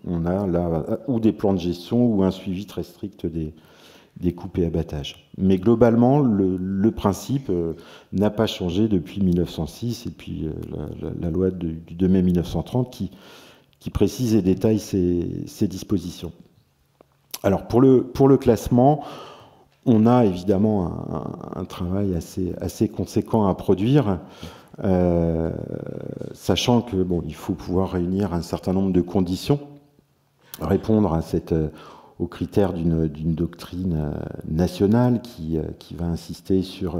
on a là ou des plans de gestion ou un suivi très strict des coupes et abattages. Mais globalement, le principe n'a pas changé depuis 1906 et puis la loi du 2 mai 1930 qui précise et détaille ces dispositions. Alors pour le classement, on a évidemment un travail assez conséquent à produire, sachant que il faut pouvoir réunir un certain nombre de conditions, répondre aux critères d'une doctrine nationale qui va insister sur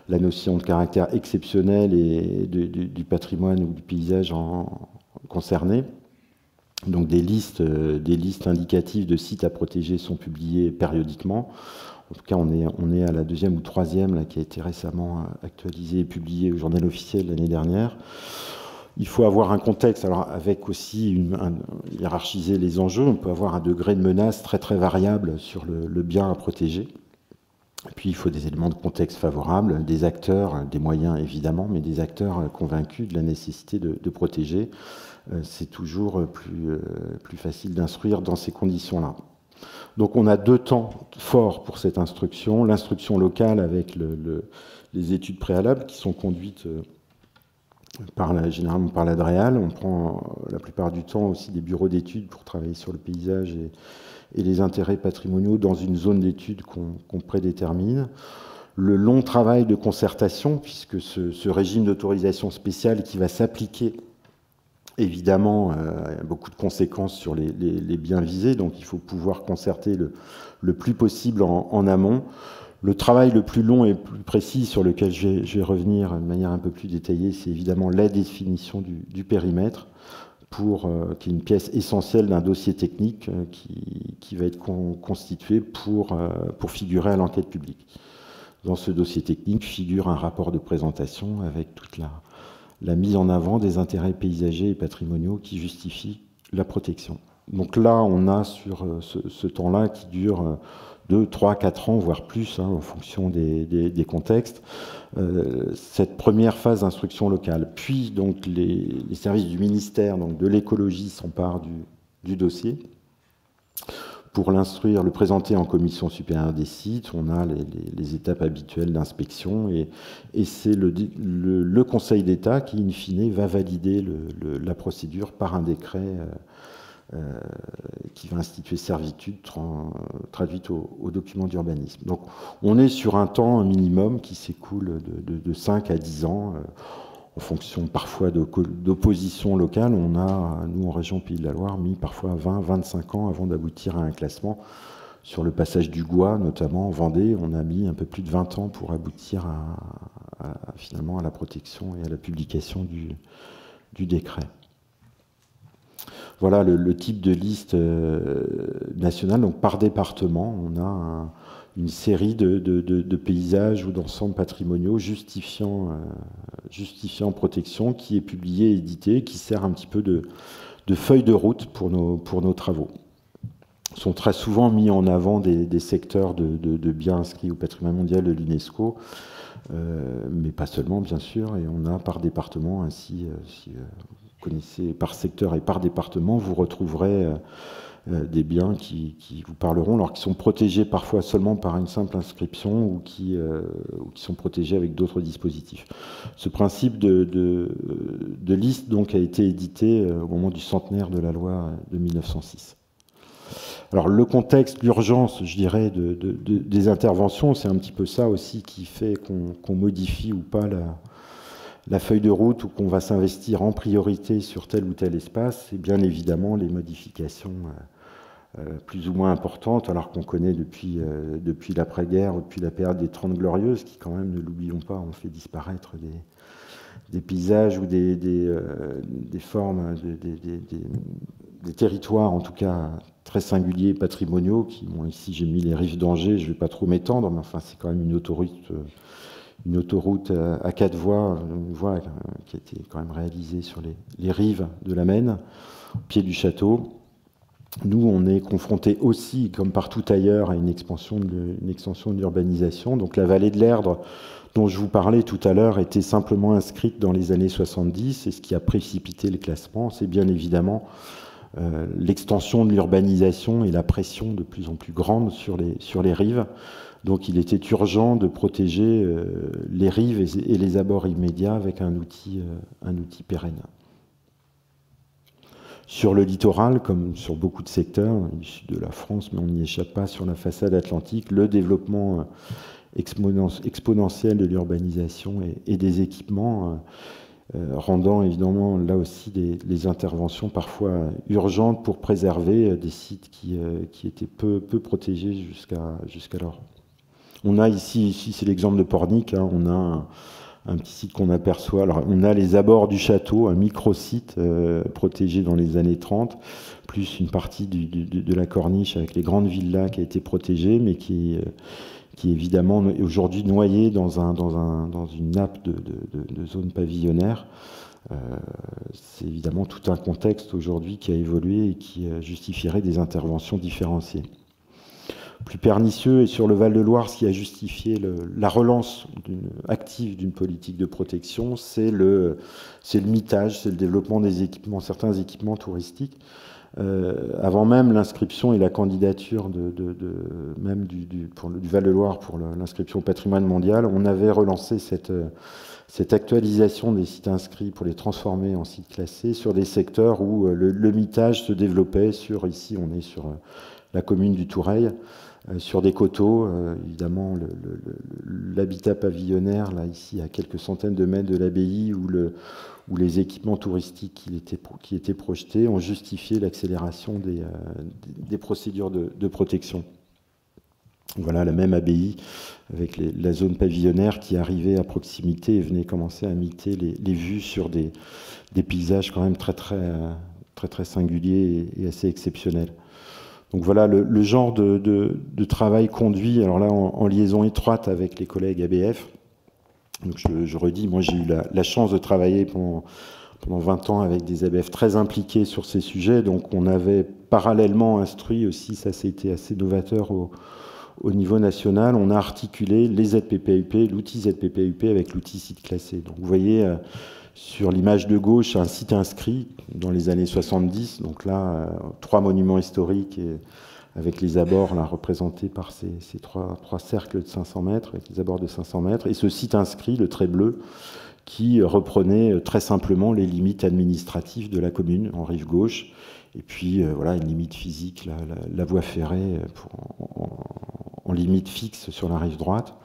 la notion de caractère exceptionnel et du patrimoine ou du paysage concerné. Donc des listes indicatives de sites à protéger sont publiées périodiquement. En tout cas, on est à la deuxième ou troisième là, qui a été récemment actualisée et publiée au Journal officiel l'année dernière. Il faut avoir un contexte, alors avec aussi hiérarchiser les enjeux. On peut avoir un degré de menace très très variable sur le bien à protéger. Et puis il faut des éléments de contexte favorables, des acteurs, des moyens évidemment, mais des acteurs convaincus de la nécessité de protéger. C'est toujours plus facile d'instruire dans ces conditions-là. Donc on a deux temps forts pour cette instruction. L'instruction locale avec les études préalables qui sont conduites généralement par la DREAL. On prend la plupart du temps aussi des bureaux d'études pour travailler sur le paysage et les intérêts patrimoniaux dans une zone d'études qu'on prédétermine. Le long travail de concertation, puisque ce régime d'autorisation spéciale qui va s'appliquer, évidemment, a beaucoup de conséquences sur les biens visés, donc il faut pouvoir concerter le plus possible en amont. Le travail le plus long et plus précis sur lequel je vais revenir de manière un peu plus détaillée, c'est évidemment la définition du périmètre, qui est une pièce essentielle d'un dossier technique qui va être constitué pour figurer à l'enquête publique. Dans ce dossier technique figure un rapport de présentation avec toute la mise en avant des intérêts paysagers et patrimoniaux qui justifient la protection. Donc là, on a sur ce temps-là qui dure 2, 3, 4 ans, voire plus, en fonction des contextes, cette première phase d'instruction locale. Puis, donc, les services du ministère, donc de l'écologie, s'emparent du dossier pour l'instruire, le présenter en commission supérieure des sites. On a les étapes habituelles d'inspection et c'est le Conseil d'État qui, in fine, va valider la procédure par un décret qui va instituer servitude traduite au document d'urbanisme. Donc on est sur un temps minimum qui s'écoule de 5 à 10 ans, en fonction parfois d'opposition locale. On a, nous en région Pays de la Loire, mis parfois 20, 25 ans avant d'aboutir à un classement. Sur le passage du Gois, notamment en Vendée, on a mis un peu plus de 20 ans pour aboutir finalement à la protection et à la publication du décret. Voilà le type de liste nationale. Donc par département, on a une série de paysages ou d'ensembles patrimoniaux justifiant protection, qui est publiée et éditée, qui sert un petit peu de feuille de route pour nos travaux. Sont très souvent mis en avant des secteurs de biens inscrits au patrimoine mondial de l'UNESCO, mais pas seulement, bien sûr. Et on a par département, ainsi, si vous connaissez par secteur et par département, vous retrouverez des biens qui vous parleront, alors qui sont protégés parfois seulement par une simple inscription ou qui sont protégés avec d'autres dispositifs. Ce principe de liste donc a été édité au moment du centenaire de la loi de 1906. Alors le contexte, l'urgence, je dirais, des interventions, c'est un petit peu ça aussi qui fait qu'on modifie ou pas la feuille de route, ou qu'on va s'investir en priorité sur tel ou tel espace. C'est bien évidemment les modifications plus ou moins importantes, alors qu'on connaît depuis l'après-guerre, depuis la période des 30 Glorieuses, qui quand même, ne l'oublions pas, ont fait disparaître des paysages ou des formes, des territoires en tout cas très singuliers, patrimoniaux, bon, ici j'ai mis les rives d'Angers, je ne vais pas trop m'étendre, mais enfin c'est quand même une autoroute à 4 voies, une voie qui a été quand même réalisée sur les rives de la Maine, au pied du château. Nous, on est confrontés aussi, comme partout ailleurs, à une extension de l'urbanisation. Donc la vallée de l'Erdre, dont je vous parlais tout à l'heure, était simplement inscrite dans les années 70, et ce qui a précipité le classement, c'est bien évidemment l'extension de l'urbanisation et la pression de plus en plus grande sur les rives. Donc il était urgent de protéger les rives et les abords immédiats avec un outil pérenne. Sur le littoral, comme sur beaucoup de secteurs du sud de la France, mais on n'y échappe pas, sur la façade atlantique, le développement exponentiel de l'urbanisation et des équipements, rendant évidemment là aussi les interventions parfois urgentes pour préserver des sites qui étaient peu protégés jusqu'alors. On a ici c'est l'exemple de Pornic, on a un petit site qu'on aperçoit. Alors, on a les abords du château, un micro-site protégé dans les années 30, plus une partie de la corniche avec les grandes villas qui a été protégée, mais qui est évidemment aujourd'hui noyée dans une nappe de zones pavillonnaires. C'est évidemment tout un contexte aujourd'hui qui a évolué et qui justifierait des interventions différenciées. Plus pernicieux, et sur le Val-de-Loire, ce qui a justifié la relance active d'une politique de protection, c'est le mitage, c'est le développement des équipements, certains équipements touristiques. Avant même l'inscription et la candidature même du Val-de-Loire pour l'inscription au patrimoine mondial, on avait relancé cette cette actualisation des sites inscrits pour les transformer en sites classés sur des secteurs où le mitage se développait. Ici, on est sur la commune du Toureil, sur des coteaux, évidemment l'habitat pavillonnaire, là ici à quelques centaines de mètres de l'abbaye, où les équipements touristiques qui étaient projetés ont justifié l'accélération des procédures de protection. Voilà la même abbaye avec la zone pavillonnaire qui arrivait à proximité et venait commencer à imiter les vues sur des paysages quand même très singuliers et assez exceptionnels. Donc voilà le genre de travail conduit, alors là en liaison étroite avec les collègues ABF. Donc je redis, moi j'ai eu la chance de travailler pendant 20 ans avec des ABF très impliqués sur ces sujets, donc on avait parallèlement instruit aussi, ça c'était assez novateur au niveau national, on a articulé les ZPPAUP, l'outil ZPPAUP avec l'outil site classé. Donc vous voyez sur l'image de gauche un site inscrit dans les années 70, donc là 3 monuments historiques avec les abords là, représentés par ces trois cercles de 500 mètres, avec les abords de 500 mètres, et ce site inscrit, le trait bleu, qui reprenait très simplement les limites administratives de la commune en rive gauche, et puis voilà une limite physique, la voie ferrée en limite fixe sur la rive droite,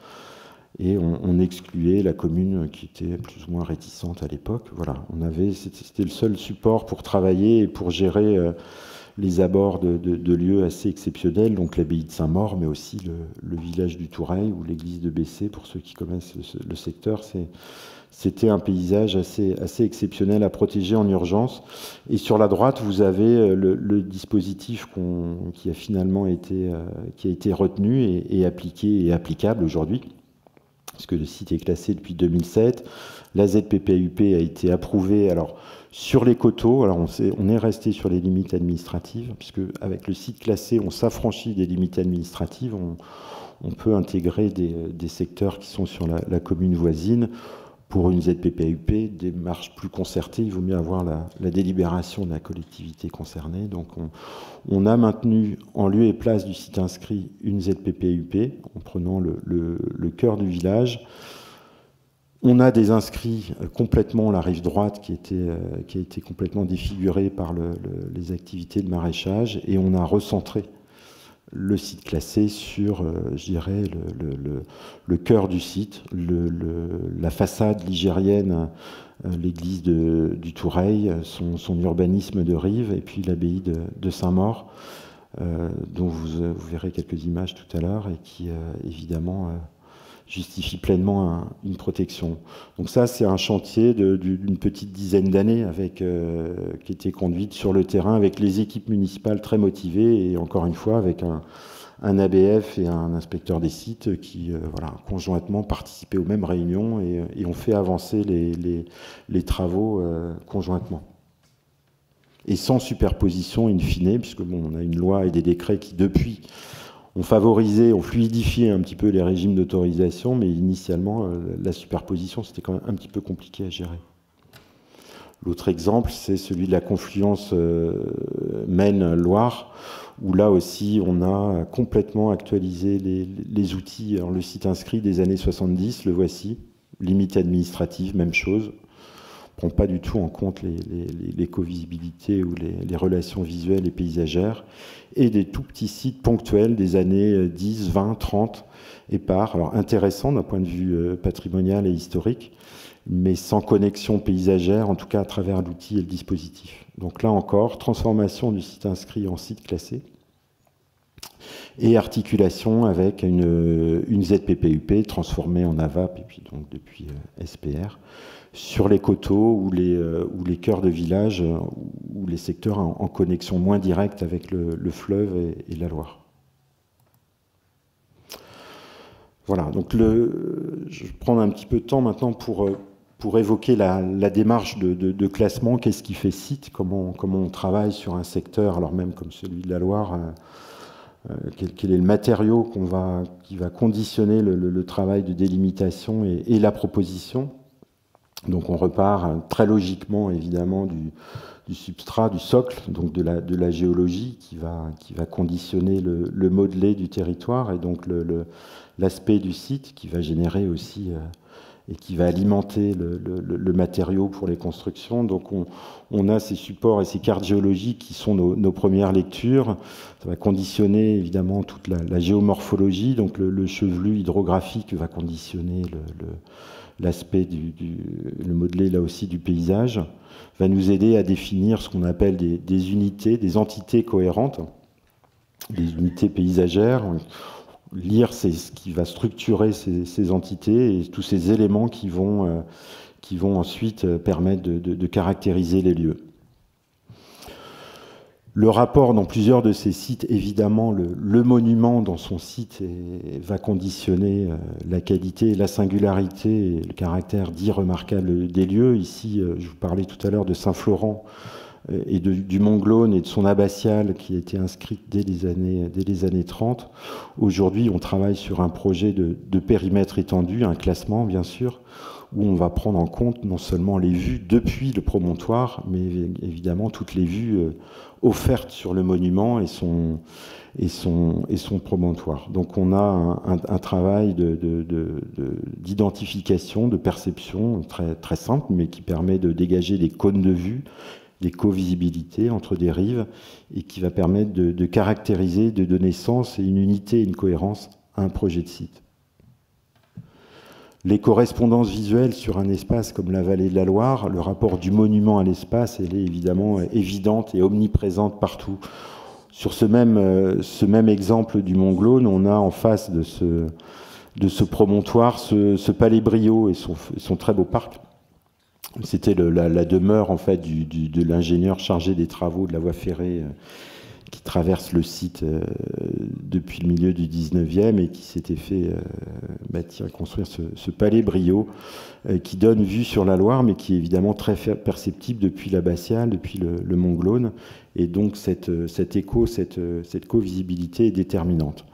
et on excluait la commune qui était plus ou moins réticente à l'époque. Voilà, c'était le seul support pour travailler et pour gérer les abords de lieux assez exceptionnels, donc l'abbaye de Saint-Maur, mais aussi le village du Toureil ou l'église de Bessé, pour ceux qui connaissent le secteur. C'était un paysage assez exceptionnel à protéger en urgence. Et sur la droite, vous avez le dispositif qui a finalement été retenu et appliqué et applicable aujourd'hui, puisque le site est classé depuis 2007. La ZPPAUP a été approuvée. Alors, sur les coteaux, alors on est resté sur les limites administratives, puisque avec le site classé, on s'affranchit des limites administratives. On peut intégrer des secteurs qui sont sur la commune voisine. Pour une ZPPAUP, démarche plus concertée, il vaut mieux avoir la délibération de la collectivité concernée. Donc on a maintenu en lieu et place du site inscrit une ZPPAUP en prenant le cœur du village. On a des inscrits complètement la rive droite qui a été complètement défigurée par les activités de maraîchage, et on a recentré le site classé sur, je dirais, le cœur du site, la façade ligérienne, l'église du Toureil, son urbanisme de rive, et puis l'abbaye de Saint-Maur, dont vous verrez quelques images tout à l'heure, et qui, évidemment, justifie pleinement une protection. Donc ça, c'est un chantier d'une petite dizaine d'années qui était conduite sur le terrain avec les équipes municipales très motivées, et encore une fois avec un ABF et un inspecteur des sites qui conjointement participaient aux mêmes réunions et ont fait avancer les travaux conjointement. Et sans superposition in fine, puisque on a une loi et des décrets qui depuis ont favorisé, ont fluidifié un petit peu les régimes d'autorisation, mais initialement, la superposition, c'était quand même un petit peu compliqué à gérer. L'autre exemple, c'est celui de la confluence Maine-Loire, où là aussi, on a complètement actualisé les outils. Alors, le site inscrit des années 70, le voici, limite administrative, même chose. On ne prend pas du tout en compte l'éco-visibilité ou les relations visuelles et paysagères, et des tout petits sites ponctuels des années 10, 20, 30 épars, alors intéressants d'un point de vue patrimonial et historique, mais sans connexion paysagère, en tout cas à travers l'outil et le dispositif. Donc là encore, transformation du site inscrit en site classé, et articulation avec une ZPPAUP transformée en AVAP, et puis donc depuis SPR, sur les coteaux ou les cœurs de village ou les secteurs en connexion moins directe avec le fleuve et la Loire. Voilà, donc je vais prendre un petit peu de temps maintenant pour évoquer la démarche de classement. Qu'est-ce qui fait site, comment on travaille sur un secteur, alors même comme celui de la Loire, quel est le matériau qui va conditionner le travail de délimitation et la proposition. Donc on repart très logiquement évidemment du substrat, du socle, donc de la géologie qui va conditionner le modelé du territoire, et donc l'aspect du site qui va générer aussi et qui va alimenter le matériau pour les constructions. Donc on a ces supports et ces cartes géologiques qui sont nos premières lectures. Ça va conditionner évidemment toute la géomorphologie, donc le chevelu hydrographique va conditionner l'aspect le modelé là aussi du paysage, va nous aider à définir ce qu'on appelle des unités, des entités cohérentes, des unités paysagères. Lire, c'est ce qui va structurer ces entités et tous ces éléments qui vont ensuite permettre de caractériser les lieux. Le rapport dans plusieurs de ces sites, évidemment, le monument dans son site va conditionner la qualité et la singularité et le caractère dit remarquable des lieux. Ici, je vous parlais tout à l'heure de Saint-Florent et du Mont-Glaune et de son abbatiale qui a été inscrite dès les années 30. Aujourd'hui, on travaille sur un projet de périmètre étendu, un classement bien sûr, où on va prendre en compte non seulement les vues depuis le promontoire, mais évidemment toutes les vues offertes sur le monument et son promontoire. Donc on a un travail d'identification, de perception très, très simple, mais qui permet de dégager des cônes de vue, des co-visibilités entre des rives, et qui va permettre de caractériser, de donner sens et une unité et une cohérence à un projet de site. Les correspondances visuelles sur un espace comme la vallée de la Loire, le rapport du monument à l'espace, elle est évidemment évidente et omniprésente partout. Sur ce même exemple du Mont-Glaune, on a en face de ce promontoire ce palais Briot et son très beau parc. C'était la demeure en fait de l'ingénieur chargé des travaux de la voie ferrée qui traverse le site depuis le milieu du 19e et qui s'était fait bâtir et construire ce palais Briot qui donne vue sur la Loire, mais qui est évidemment très perceptible depuis l'abbatiale, depuis le Mont-Glaune. Et donc cet écho, cette co-visibilité est déterminante.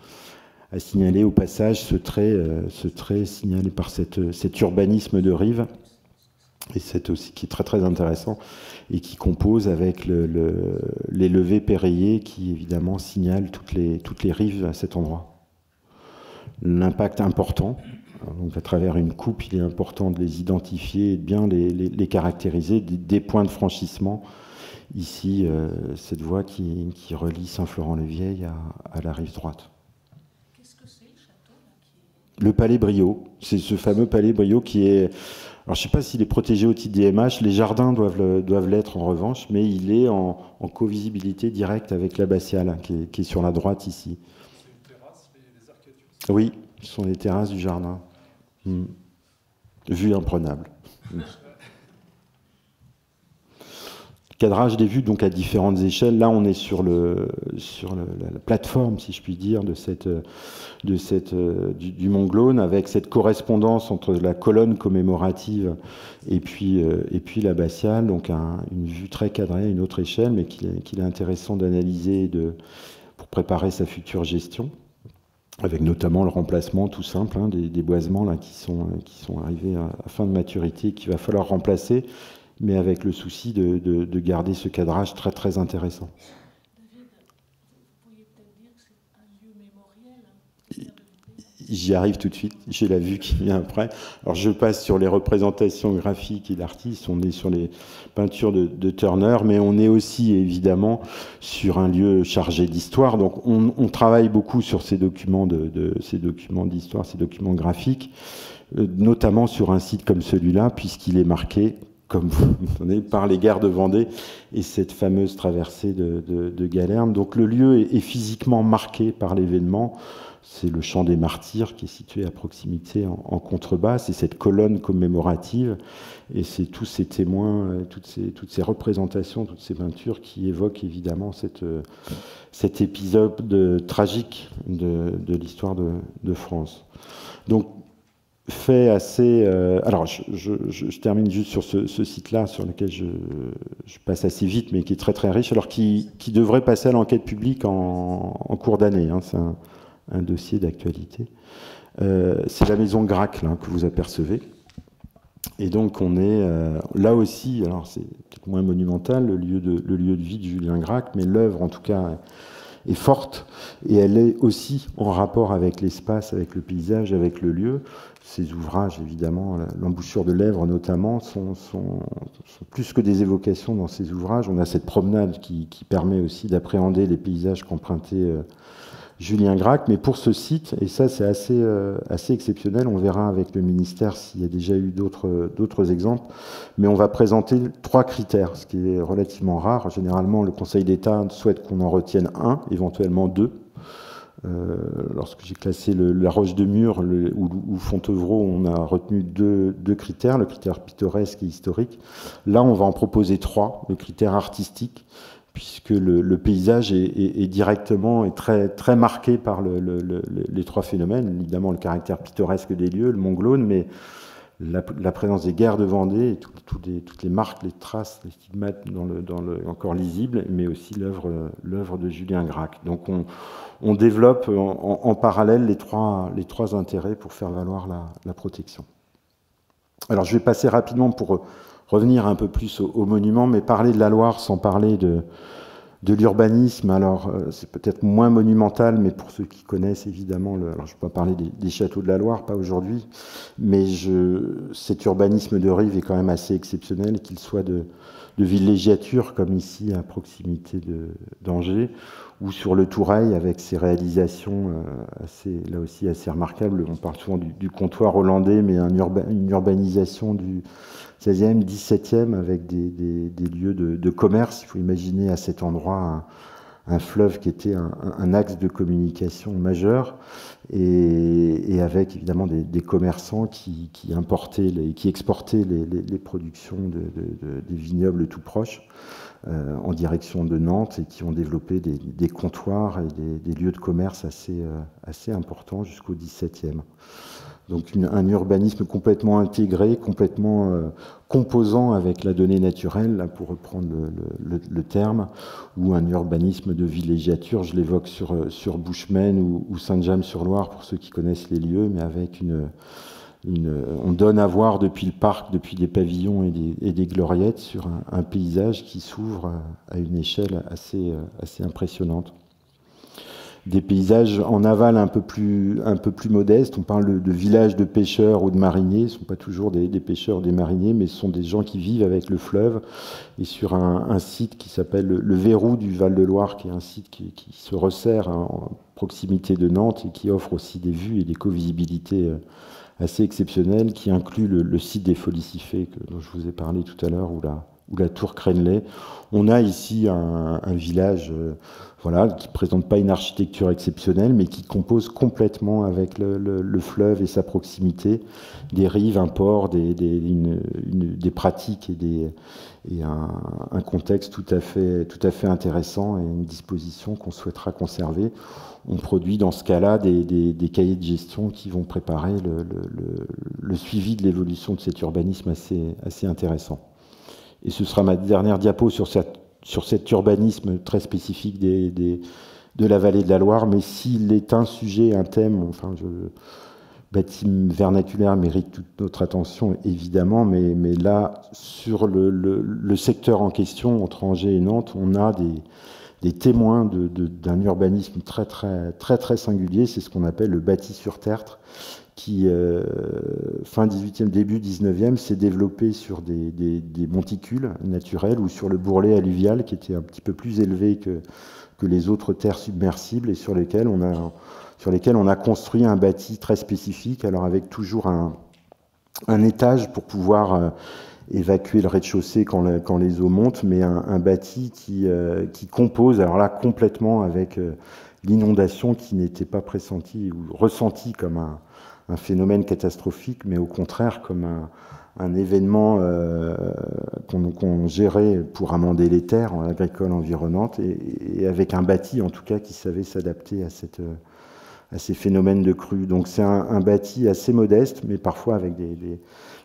À signaler au passage ce trait signalé par cet urbanisme de rive, et c'est aussi qui est très très intéressant et qui compose avec les levées périllées qui évidemment signalent toutes les rives à cet endroit. L'impact important, donc à travers une coupe, il est important de les identifier et de bien les caractériser, des points de franchissement. Ici, cette voie qui relie Saint-Florent-le-Vieil à la rive droite. Qu'est-ce que c'est le château ? Le palais Briot, c'est ce fameux palais Briot qui est... Alors, je ne sais pas s'il est protégé au titre des MH, les jardins doivent l'être en revanche, mais il est en co-visibilité directe avec l'abbatiale, qui est sur la droite ici. C'est une terrasse, mais il y a des arcatures. Oui, ce sont les terrasses du jardin. Vue imprenable. Cadrage des vues donc à différentes échelles. Là, on est sur la plateforme, si je puis dire, du Mont-Glaune, avec cette correspondance entre la colonne commémorative et puis l'abbatiale, donc une vue très cadrée à une autre échelle, mais qu'il est intéressant d'analyser pour préparer sa future gestion, avec notamment le remplacement tout simple des boisements là, qui sont arrivés à fin de maturité, qu'il va falloir remplacer, mais avec le souci de garder ce cadrage très très intéressant. David, vous pourriez peut-être dire que c'est un lieu mémoriel. J'y arrive tout de suite, j'ai la vue qui vient après. Alors je passe sur les représentations graphiques et d'artistes, on est sur les peintures de Turner, mais on est aussi évidemment sur un lieu chargé d'histoire. Donc on travaille beaucoup sur ces documents d'histoire, ces documents graphiques, notamment sur un site comme celui-là, puisqu'il est marqué, comme vous entendez, par les guerres de Vendée et cette fameuse traversée de Galerne. Donc le lieu est physiquement marqué par l'événement. C'est le champ des Martyrs qui est situé à proximité en contrebas. C'est cette colonne commémorative et c'est tous ces témoins, toutes ces représentations, toutes ces peintures qui évoquent évidemment cet épisode tragique de l'histoire de France. Donc, fait assez... alors, je termine juste sur ce site-là, sur lequel je passe assez vite, mais qui est très très riche, alors qui devrait passer à l'enquête publique en cours d'année. C'est un dossier d'actualité. C'est la maison Gracq là, que vous apercevez. Et donc on est là aussi, alors c'est peut-être moins monumental, le lieu de vie de Julien Gracq, mais l'œuvre en tout cas est forte, et elle est aussi en rapport avec l'espace, avec le paysage, avec le lieu. Ces ouvrages, évidemment, l'embouchure de l'Èvre notamment, sont plus que des évocations dans ces ouvrages. On a cette promenade qui permet aussi d'appréhender les paysages qu'empruntait Julien Gracq, mais pour ce site, et ça c'est assez exceptionnel, on verra avec le ministère s'il y a déjà eu d'autres exemples, mais on va présenter 3 critères, ce qui est relativement rare. Généralement, le Conseil d'État souhaite qu'on en retienne 1, éventuellement 2. Lorsque j'ai classé la Roche de Mur ou Fontevraud, on a retenu deux critères, le critère pittoresque et historique. Là, on va en proposer 3, le critère artistique, puisque le paysage est directement et très marqué par les 3 phénomènes. Évidemment, le caractère pittoresque des lieux, le Mont Glaune, mais la présence des guerres de Vendée, et toutes les marques, les traces, les stigmates encore lisibles, mais aussi l'œuvre de Julien Gracq. Donc on développe en parallèle les trois intérêts pour faire valoir la protection. Alors je vais passer rapidement pour revenir un peu plus au monument, mais parler de la Loire sans parler de l'urbanisme. Alors c'est peut-être moins monumental, mais pour ceux qui connaissent évidemment, alors je ne peux pas parler des châteaux de la Loire, pas aujourd'hui, mais cet urbanisme de rive est quand même assez exceptionnel, qu'il soit de villégiature comme ici à proximité d'Angers, ou sur le Toureil avec ses réalisations là aussi assez remarquables. On parle souvent du comptoir hollandais, mais une urbanisation du 16e, 17e, avec des lieux de commerce. Il faut imaginer à cet endroit un fleuve qui était un axe de communication majeur, et avec évidemment des commerçants qui importaient et qui exportaient les productions des vignobles tout proches en direction de Nantes, et qui ont développé des comptoirs et des lieux de commerce assez importants jusqu'au 17e. Donc un urbanisme complètement intégré, complètement composant avec la donnée naturelle, là, pour reprendre le terme, ou un urbanisme de villégiature. Je l'évoque sur Bouchemaine ou Saint-James-sur-Loire pour ceux qui connaissent les lieux, mais avec on donne à voir depuis le parc, depuis des pavillons et des gloriettes, sur un paysage qui s'ouvre à une échelle assez impressionnante. Des paysages en aval un peu plus modestes. On parle de villages de pêcheurs ou de mariniers. Ce ne sont pas toujours des pêcheurs ou des mariniers, mais ce sont des gens qui vivent avec le fleuve, et sur un site qui s'appelle le Verrou du Val-de-Loire, qui est un site qui se resserre en proximité de Nantes et qui offre aussi des vues et des co-visibilités assez exceptionnelles, qui inclut le site des Folies Siffées dont je vous ai parlé tout à l'heure, ou la tour Crénelet. On a ici un village qui ne présente pas une architecture exceptionnelle, mais qui compose complètement avec le fleuve et sa proximité, des rives, un port, des pratiques et un contexte tout à fait intéressant, et une disposition qu'on souhaitera conserver. On produit dans ce cas-là des cahiers de gestion qui vont préparer le suivi de l'évolution de cet urbanisme assez intéressant. Et ce sera ma dernière diapo sur cet urbanisme très spécifique de la vallée de la Loire. Mais s'il est un sujet, un thème, bâti vernaculaire mérite toute notre attention, évidemment, mais là, sur le secteur en question, entre Angers et Nantes, on a des témoins d'un urbanisme très singulier. C'est ce qu'on appelle le bâti sur tertre, qui, fin 18e, début 19e, s'est développé sur des monticules naturels, ou sur le bourrelet alluvial, qui était un petit peu plus élevé que les autres terres submersibles, et sur lesquelles on a construit un bâti très spécifique, alors avec toujours un étage pour pouvoir évacuer le rez-de-chaussée quand les eaux montent, mais un bâti qui compose, alors là, complètement avec l'inondation, qui n'était pas pressentie ou ressentie comme un phénomène catastrophique, mais au contraire comme un événement qu'on gérait pour amender les terres agricoles environnantes, et avec un bâti en tout cas qui savait s'adapter à ces phénomènes de crue. Donc c'est un bâti assez modeste, mais parfois avec des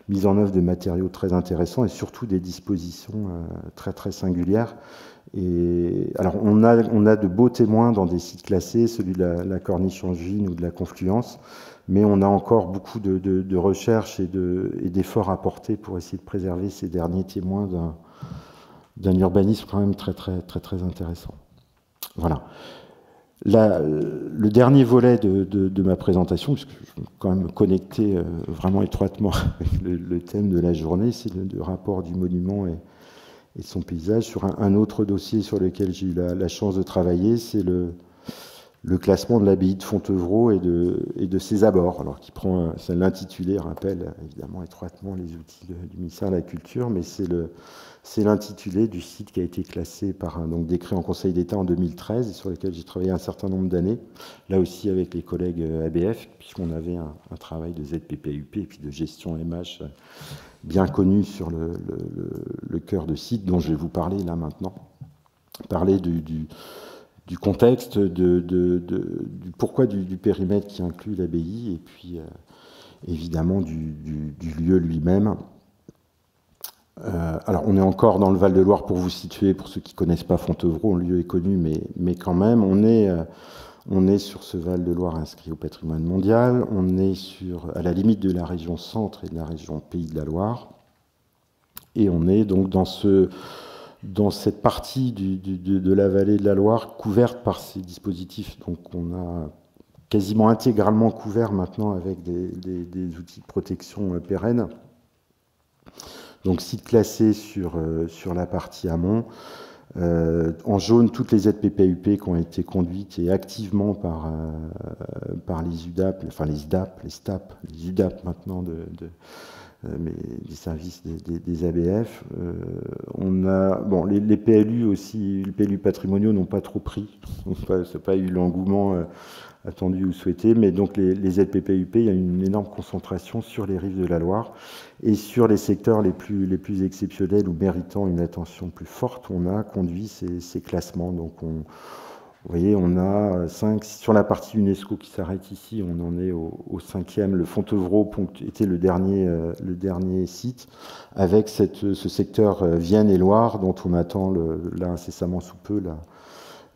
mises en œuvre de matériaux très intéressants, et surtout des dispositions très singulières. Et alors on a de beaux témoins dans des sites classés, celui de la Corniche Angevine ou de la Confluence, mais on a encore beaucoup de recherches et d'efforts à porter pour essayer de préserver ces derniers témoins d'un urbanisme quand même très intéressant. Voilà. Le dernier volet de ma présentation, puisque je vais quand même connecter vraiment étroitement avec le thème de la journée, c'est le rapport du monument et son paysage. Sur un autre dossier sur lequel j'ai eu la chance de travailler, c'est le classement de l'abbaye de Fontevraud et de ses abords. Alors l'intitulé rappelle évidemment étroitement les outils du ministère de la Culture, mais c'est l'intitulé du site qui a été classé par un décret en Conseil d'État en 2013 et sur lequel j'ai travaillé un certain nombre d'années, là aussi avec les collègues ABF, puisqu'on avait un travail de ZPPUP et puis de gestion MH bien connu sur le cœur de site dont je vais vous parler là maintenant. Parler du contexte, du pourquoi du périmètre qui inclut l'abbaye et puis évidemment du lieu lui-même. Alors, on est encore dans le Val-de-Loire pour vous situer, pour ceux qui ne connaissent pas Fontevraud, le lieu est connu, mais quand même, on est sur ce Val-de-Loire inscrit au patrimoine mondial, on est à la limite de la région Centre et de la région Pays de la Loire, et on est donc dans cette partie de la vallée de la Loire couverte par ces dispositifs. Donc, on a quasiment intégralement couvert maintenant avec des outils de protection pérennes. Donc, site classé sur la partie amont. En jaune, toutes les ZPPUP qui ont été conduites et activement par les UDAP, enfin les SDAP, les UDAP maintenant des services des ABF. On a, bon, les PLU aussi, les PLU patrimoniaux n'ont pas trop pris. Ça n'a pas eu l'engouement attendu ou souhaité, mais donc les ZPPUP, il y a une énorme concentration sur les rives de la Loire et sur les secteurs les plus exceptionnels ou méritant une attention plus forte, on a conduit ces classements. Donc vous voyez, on a 5, sur la partie UNESCO qui s'arrête ici, on en est au 5e. Le Fontevraud était le dernier site, avec ce secteur Vienne et Loire, dont on attend là incessamment sous peu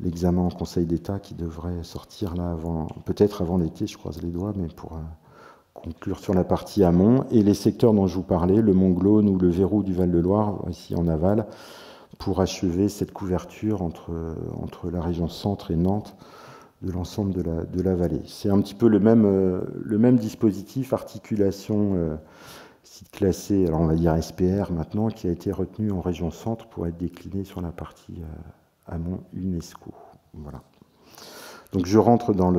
l'examen en Conseil d'État qui devrait sortir là peut-être avant l'été, je croise les doigts, mais pour conclure sur la partie amont. Et les secteurs dont je vous parlais, le Mont-Glone ou le Verrou du Val-de-Loire, ici en aval, pour achever cette couverture entre la région Centre et Nantes de l'ensemble de la vallée. C'est un petit peu le même dispositif, articulation site classé, alors on va dire SPR maintenant, qui a été retenu en région Centre pour être décliné sur la partie amont UNESCO. Voilà. Donc je rentre dans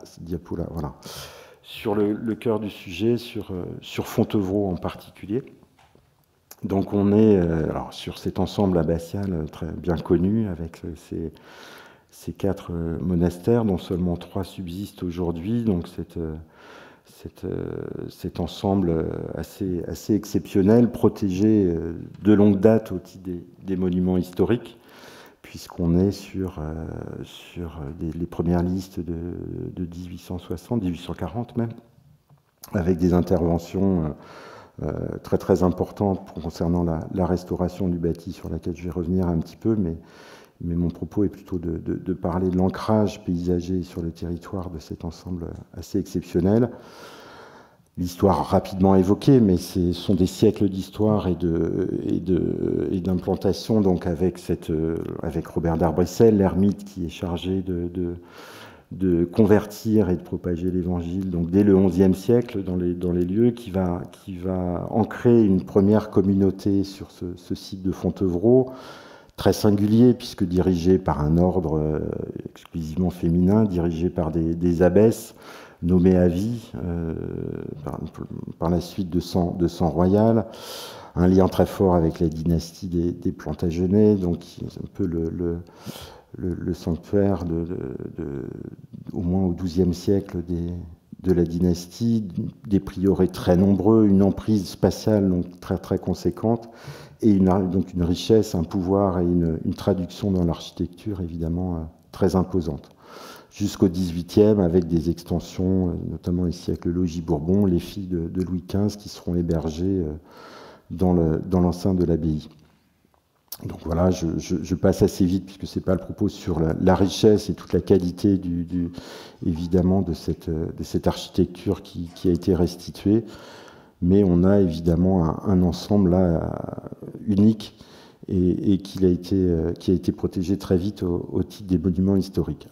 cette diapo là, voilà. Sur le cœur du sujet, sur Fontevraud en particulier. Donc on est alors, sur cet ensemble abbatial très bien connu, avec ces 4 monastères, dont seulement 3 subsistent aujourd'hui. Donc cet ensemble assez exceptionnel, protégé de longue date au titre des monuments historiques, puisqu'on est sur les premières listes de 1860, 1840 même, avec des interventions très très importantes concernant la restauration du bâti, sur laquelle je vais revenir un petit peu, mais mon propos est plutôt de parler de l'ancrage paysager sur le territoire de cet ensemble assez exceptionnel. L'histoire rapidement évoquée, mais ce sont des siècles d'histoire et d'implantation, donc avec Robert d'Arbrissel, l'ermite qui est chargé de convertir et de propager l'évangile, donc dès le XIe siècle dans les lieux, qui va ancrer une première communauté sur ce site de Fontevraud, très singulier puisque dirigé par un ordre exclusivement féminin, dirigé par des abbesses, nommé à vie par la suite de sang royal, un lien très fort avec la dynastie des Plantagenets, donc c'est un peu le sanctuaire au moins au XIIe siècle de la dynastie, des prieurés très nombreux, une emprise spatiale donc très très conséquente, et donc une richesse, un pouvoir et une traduction dans l'architecture évidemment très imposante. Jusqu'au XVIIIe, avec des extensions, notamment ici avec le logis Bourbon, les filles de Louis XV qui seront hébergées dans l'enceinte de l'abbaye. Donc voilà, je passe assez vite puisque c'est pas le propos sur la richesse et toute la qualité évidemment de cette architecture qui a été restituée, mais on a évidemment un ensemble là unique et qui a été protégé très vite au titre des monuments historiques.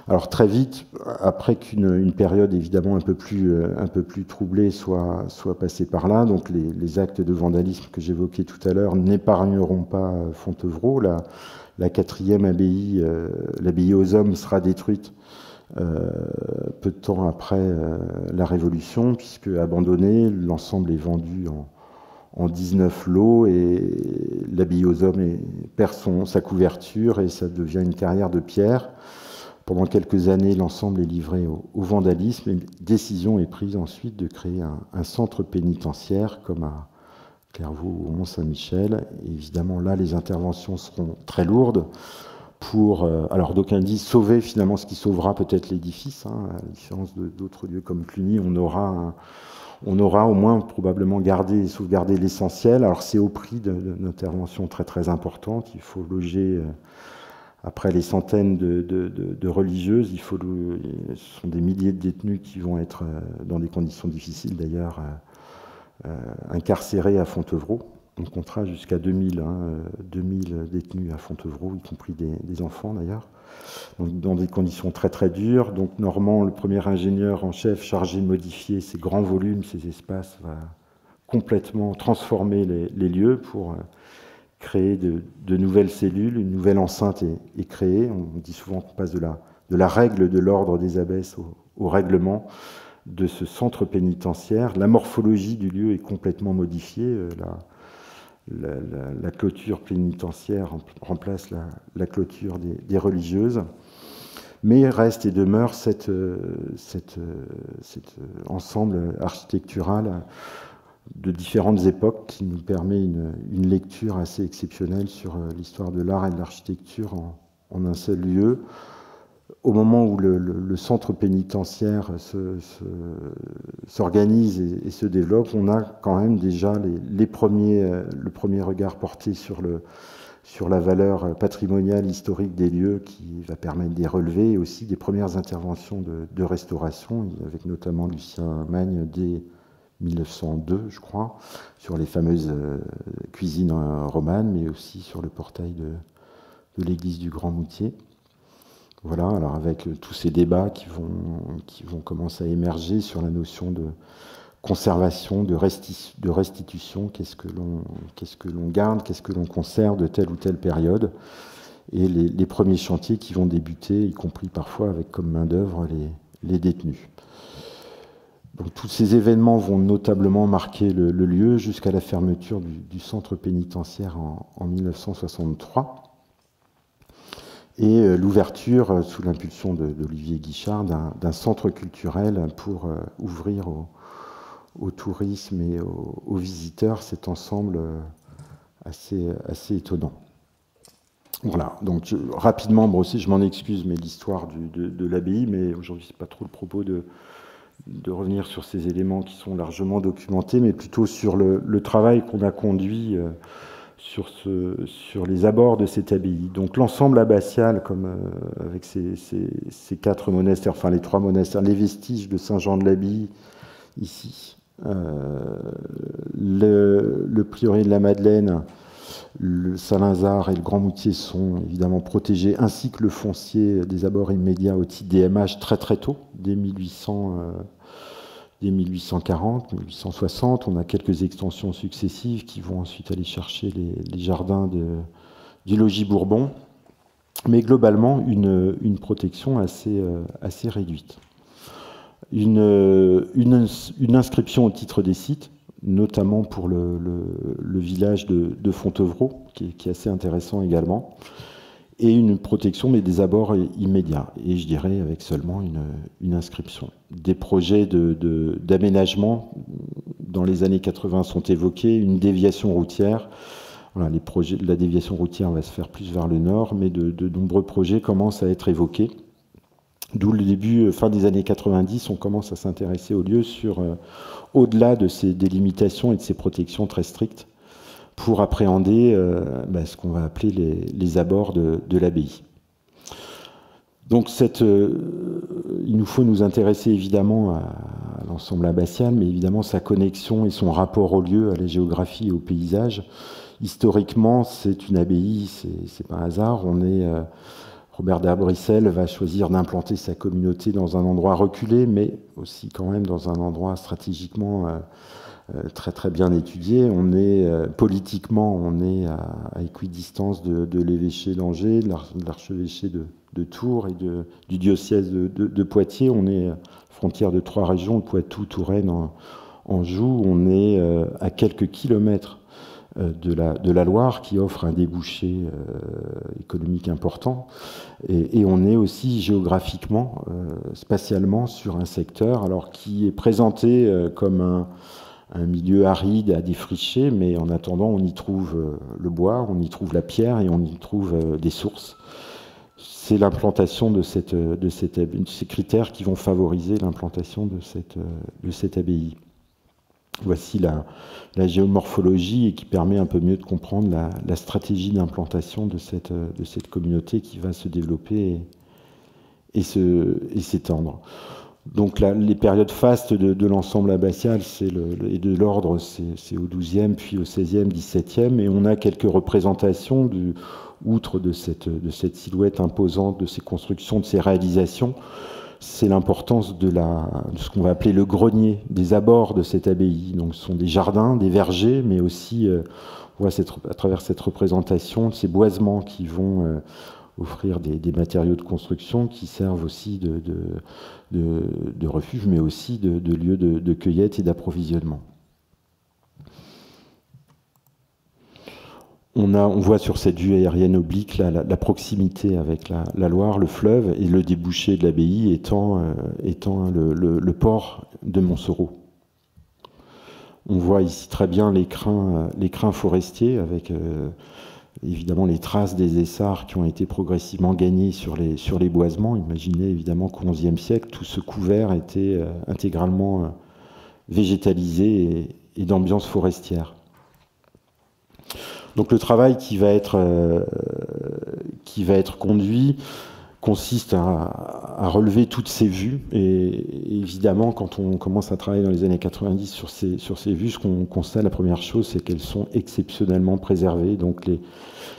Alors très vite, après qu'une période évidemment un peu plus troublée soit passée par là, donc les actes de vandalisme que j'évoquais tout à l'heure n'épargneront pas Fontevraud. La quatrième abbaye, l'abbaye aux Hommes, sera détruite peu de temps après la Révolution, puisque abandonnée, l'ensemble est vendu en 19 lots et l'abbaye aux Hommes perd sa couverture et ça devient une carrière de pierre. Pendant quelques années, l'ensemble est livré au vandalisme et décision est prise ensuite de créer un centre pénitentiaire comme à Clairvaux ou au Mont-Saint-Michel. Évidemment, là, les interventions seront très lourdes pour, alors d'aucuns disent sauver finalement ce qui sauvera peut-être l'édifice, hein, à la différence d'autres lieux comme Cluny, on aura au moins probablement gardé et sauvegardé l'essentiel. Alors c'est au prix d'une intervention très très importante, il faut loger... Après les centaines de religieuses, ce sont des milliers de détenus qui vont être, dans des conditions difficiles d'ailleurs, incarcérés à Fontevraud. On comptera jusqu'à 2000 détenus à Fontevraud, y compris des enfants d'ailleurs, dans des conditions très très dures. Donc Normand, le premier ingénieur en chef chargé de modifier ces grands volumes, ces espaces, va complètement transformer les lieux pour... créer de nouvelles cellules, une nouvelle enceinte est créée. On dit souvent qu'on passe de la règle de l'ordre des abbesses au règlement de ce centre pénitentiaire. La morphologie du lieu est complètement modifiée. La clôture pénitentiaire remplace la clôture des religieuses. Mais reste et demeure cet ensemble architectural de différentes époques qui nous permet une lecture assez exceptionnelle sur l'histoire de l'art et de l'architecture en un seul lieu. Au moment où le centre pénitentiaire s'organise et se développe, on a quand même déjà le premier regard porté sur la valeur patrimoniale historique des lieux qui va permettre des relevés et aussi des premières interventions de restauration, avec notamment Lucien Magne dès 1902, je crois, sur les fameuses cuisines romanes, mais aussi sur le portail de l'église du Grand Moutier. Voilà, alors avec tous ces débats qui vont commencer à émerger sur la notion de conservation, de restitution, qu'est-ce que l'on garde, qu'est-ce que l'on conserve de telle ou telle période, et les premiers chantiers qui vont débuter, y compris parfois avec comme main-d'œuvre les détenus. Donc, tous ces événements vont notablement marquer le lieu jusqu'à la fermeture du centre pénitentiaire en 1963 et l'ouverture, sous l'impulsion d'Olivier Guichard, d'un centre culturel pour ouvrir au tourisme et aux visiteurs cet ensemble assez étonnant. Voilà, donc rapidement, bon aussi je m'en excuse, mais l'histoire de l'abbaye, mais aujourd'hui c'est pas trop le propos de revenir sur ces éléments qui sont largement documentés, mais plutôt sur le travail qu'on a conduit sur les abords de cette abbaye. Donc l'ensemble abbatial, comme avec ces quatre monastères, enfin les trois monastères, les vestiges de Saint-Jean de l'Abbaye ici, le prieuré de la Madeleine, le Saint-Lazare et le Grand Moutier sont évidemment protégés, ainsi que le foncier des abords immédiats au titre des MH très très tôt, dès 1840, 1860. On a quelques extensions successives qui vont ensuite aller chercher les jardins du logis Bourbon, mais globalement une protection assez réduite. Une inscription au titre des sites, notamment pour le village de Fontevraud, qui est assez intéressant également, et une protection, mais des abords immédiats, et je dirais avec seulement une inscription. Des projets d'aménagement dans les années 80 sont évoqués, une déviation routière. Voilà, les projets de la déviation routière va se faire plus vers le nord, mais de nombreux projets commencent à être évoqués. D'où le début, fin des années 90, on commence à s'intéresser au lieu au-delà de ces délimitations et de ces protections très strictes pour appréhender ce qu'on va appeler les abords de l'abbaye. Donc il nous faut nous intéresser évidemment à l'ensemble abbatial, mais évidemment sa connexion et son rapport au lieu, à la géographie et au paysage. Historiquement, c'est une abbaye, c'est pas un hasard, on est Robert d'Arbrissel va choisir d'implanter sa communauté dans un endroit reculé, mais aussi quand même dans un endroit stratégiquement très très bien étudié. On est politiquement, on est à équidistance de l'évêché d'Angers, de l'archevêché de Tours et du diocèse de Poitiers. On est frontière de 3 régions, le Poitou, Touraine, Anjou. On est à quelques kilomètres de la Loire, qui offre un débouché économique important. Et on est aussi géographiquement, spatialement, sur un secteur alors, qui est présenté comme un milieu aride à défricher, mais en attendant, on y trouve le bois, on y trouve la pierre et on y trouve des sources. C'est l'implantation de ces critères qui vont favoriser l'implantation de cette abbaye. Voici la géomorphologie et qui permet un peu mieux de comprendre la stratégie d'implantation de cette communauté qui va se développer et s'étendre. Donc les périodes fastes de l'ensemble abbatial et de l'ordre, c'est au XIIe, puis au XVIe, XVIIe, et on a quelques représentations, outre de cette silhouette imposante, de ces constructions, de ces réalisations. C'est l'importance de ce qu'on va appeler le grenier, des abords de cette abbaye. Donc ce sont des jardins, des vergers, mais aussi, on voit à travers cette représentation, ces boisements qui vont offrir des matériaux de construction qui servent aussi de refuge, mais aussi de lieu de cueillette et d'approvisionnement. On voit sur cette vue aérienne oblique la proximité avec la Loire, le fleuve, et le débouché de l'abbaye étant le port de Montsoreau. On voit ici très bien les crins forestiers avec évidemment les traces des essarts qui ont été progressivement gagnés sur les boisements. Imaginez évidemment qu'au XIe siècle, tout ce couvert était intégralement végétalisé et d'ambiance forestière. Donc le travail qui va être conduit consiste à relever toutes ces vues. Et évidemment, quand on commence à travailler dans les années 90 sur ces vues, ce qu'on constate, la première chose, c'est qu'elles sont exceptionnellement préservées. Donc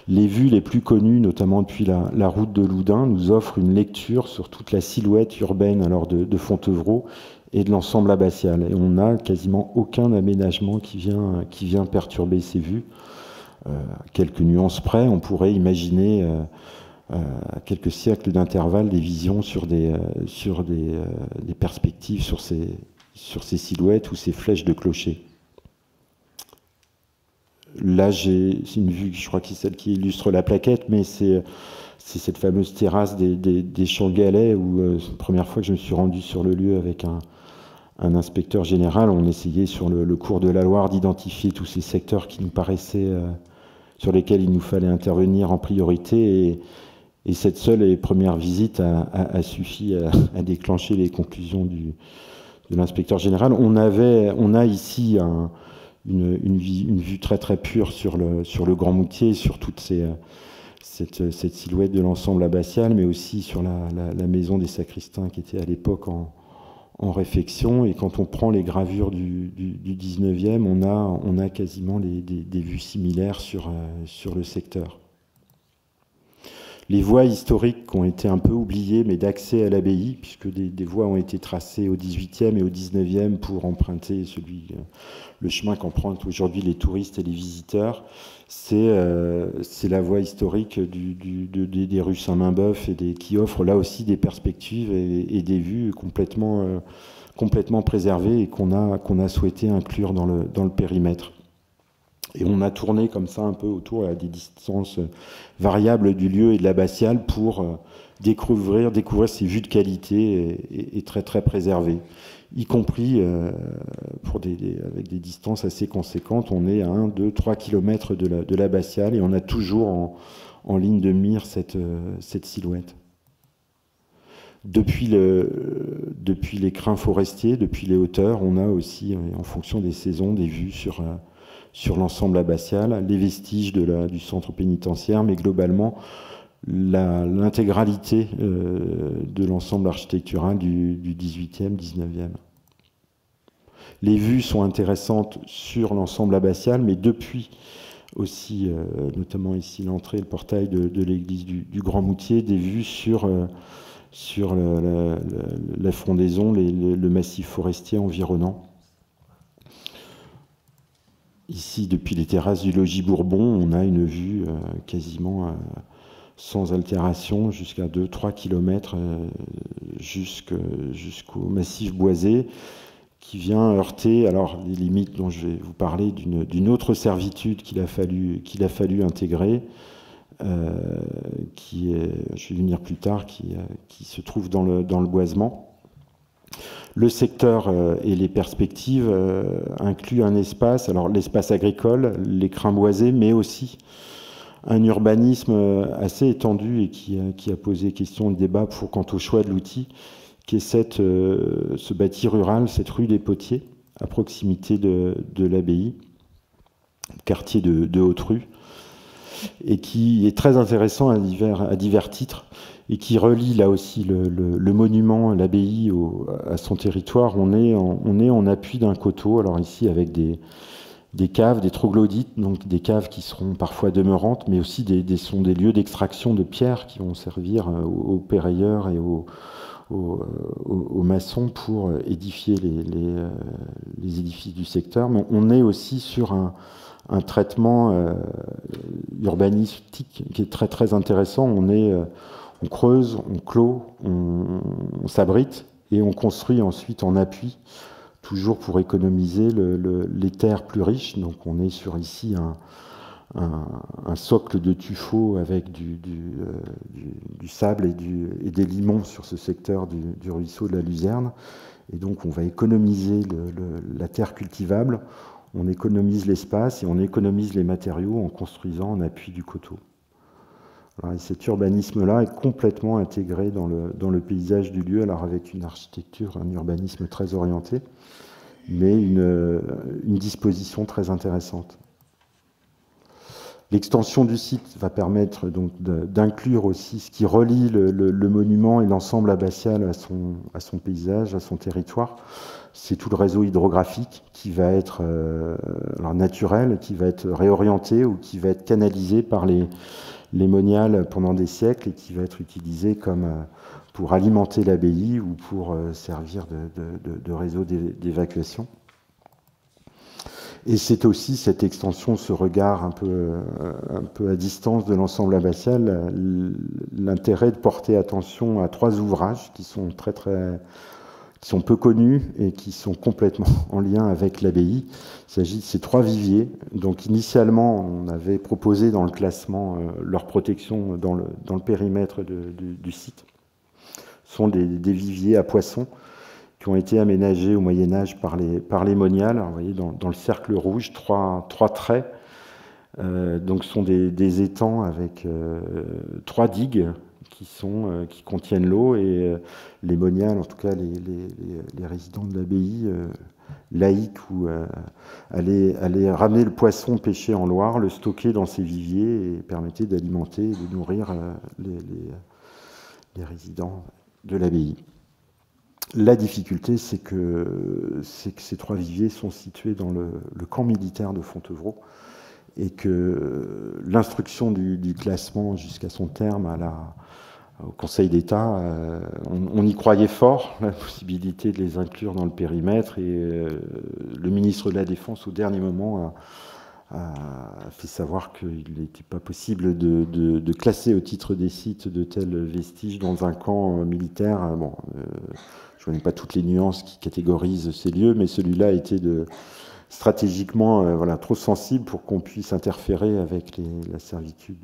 les vues les plus connues, notamment depuis la route de Loudun, nous offrent une lecture sur toute la silhouette urbaine alors de Fontevraud et de l'ensemble abbatial. Et on n'a quasiment aucun aménagement qui vient perturber ces vues. Quelques nuances près, on pourrait imaginer à quelques siècles d'intervalle des visions sur des perspectives sur ces silhouettes ou ces flèches de clocher. Là, c'est une vue, je crois que c'est celle qui illustre la plaquette, mais c'est cette fameuse terrasse des Champs Galets où la première fois que je me suis rendu sur le lieu avec un inspecteur général, on essayait sur le cours de la Loire d'identifier tous ces secteurs qui nous paraissaient sur lesquels il nous fallait intervenir en priorité, et cette seule et première visite a suffi à déclencher les conclusions de l'inspecteur général. On a ici une vue très très pure sur le Grand Moutier, sur toute cette silhouette de l'ensemble abbatial, mais aussi sur la maison des sacristains qui était à l'époque en réfection. Et quand on prend les gravures du 19e, on a quasiment des vues similaires sur le secteur. Les voies historiques ont été un peu oubliées, mais d'accès à l'abbaye, puisque des voies ont été tracées au 18e et au 19e pour emprunter le chemin qu'empruntent aujourd'hui les touristes et les visiteurs. C'est la voie historique des rues Saint-Main-Boeuf qui offre là aussi des perspectives et des vues complètement préservées et qu'on a souhaité inclure dans le périmètre. Et on a tourné comme ça un peu autour à des distances variables du lieu et de l'abbatiale pour découvrir ces vues de qualité et très très préservées, y compris avec des distances assez conséquentes. On est à 1, 2, 3 km de l'abbatiale et on a toujours en ligne de mire cette silhouette. Depuis les crins forestiers, depuis les hauteurs, on a aussi, en fonction des saisons, des vues sur l'ensemble abbatial, les vestiges du centre pénitentiaire, mais globalement l'intégralité de l'ensemble architectural du 18e, 19e. Les vues sont intéressantes sur l'ensemble abbatial, mais depuis aussi, notamment ici l'entrée, le portail de l'église du Grand Moutier, des vues sur la frondaison, le massif forestier environnant. Ici, depuis les terrasses du logis Bourbon, on a une vue quasiment sans altération jusqu'à 2-3 km jusqu'au massif boisé, qui vient heurter alors les limites dont je vais vous parler d'une autre servitude qu'il a fallu intégrer, je vais venir plus tard, qui se trouve dans le boisement. Le secteur et les perspectives incluent un espace, alors l'espace agricole, les crins boisés, mais aussi un urbanisme assez étendu et qui a posé question de débat quant au choix de l'outil, qui est ce bâti rural, cette rue des Potiers, à proximité de l'abbaye, quartier de Haute-Rue, et qui est très intéressant à divers titres, et qui relie là aussi le monument, l'abbaye à son territoire. On est en appui d'un coteau, alors ici avec des caves, des troglodytes, donc des caves qui seront parfois demeurantes, mais aussi sont des lieux d'extraction de pierres qui vont servir aux ferrailleurs et aux maçons pour édifier les édifices du secteur. Mais on est aussi sur un traitement urbanistique qui est très très intéressant. On creuse, on clôt, on s'abrite et on construit ensuite en appui, toujours pour économiser les terres plus riches. Donc on est sur ici un socle de tuffeau avec du sable et des limons sur ce secteur du ruisseau de la Luzerne. Et donc on va économiser la terre cultivable, on économise l'espace et on économise les matériaux en construisant en appui du coteau. Alors, et cet urbanisme-là est complètement intégré dans le paysage du lieu, alors avec une architecture, un urbanisme très orienté, mais une disposition très intéressante. L'extension du site va permettre donc d'inclure aussi ce qui relie le monument et l'ensemble abbatial à son paysage, à son territoire. C'est tout le réseau hydrographique qui va être naturel, qui va être réorienté ou qui va être canalisé par les moniales pendant des siècles et qui va être utilisé pour alimenter l'abbaye ou pour servir de réseau d'évacuation. Et c'est aussi cette extension, ce regard un peu à distance de l'ensemble abbatial, l'intérêt de porter attention à 3 ouvrages qui sont qui sont peu connus et qui sont complètement en lien avec l'abbaye. Il s'agit de ces 3 viviers. Donc initialement, on avait proposé dans le classement leur protection dans le périmètre du site. Ce sont des viviers à poissons qui ont été aménagés au Moyen-Âge par les moniales. Alors, vous voyez, dans le cercle rouge, 3 traits. Donc ce sont des étangs avec 3 digues qui contiennent l'eau, et les moniales, en tout cas les résidents de l'abbaye, laïcs, allaient ramener le poisson pêché en Loire, le stocker dans ces viviers et permettaient d'alimenter et de nourrir les résidents de l'abbaye. La difficulté, c'est que ces 3 viviers sont situés dans le camp militaire de Fontevraud, et que l'instruction du classement jusqu'à son terme au Conseil d'État, on y croyait fort, la possibilité de les inclure dans le périmètre, et le ministre de la Défense, au dernier moment, a fait savoir qu'il n'était pas possible de classer au titre des sites de tels vestiges dans un camp militaire. Je ne connais pas toutes les nuances qui catégorisent ces lieux, mais celui-là était stratégiquement trop sensible pour qu'on puisse interférer avec la servitude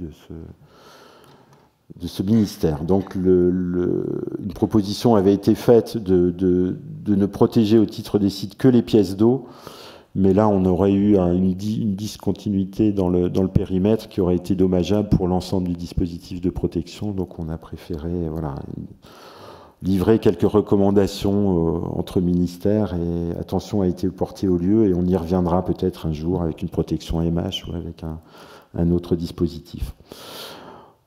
de ce ministère. Donc une proposition avait été faite de ne protéger au titre des sites que les pièces d'eau, mais là on aurait eu une discontinuité dans le périmètre qui aurait été dommageable pour l'ensemble du dispositif de protection. Donc on a préféré livrer quelques recommandations entre ministères, et attention a été portée au lieu, et on y reviendra peut-être un jour avec une protection MH ou avec un autre dispositif.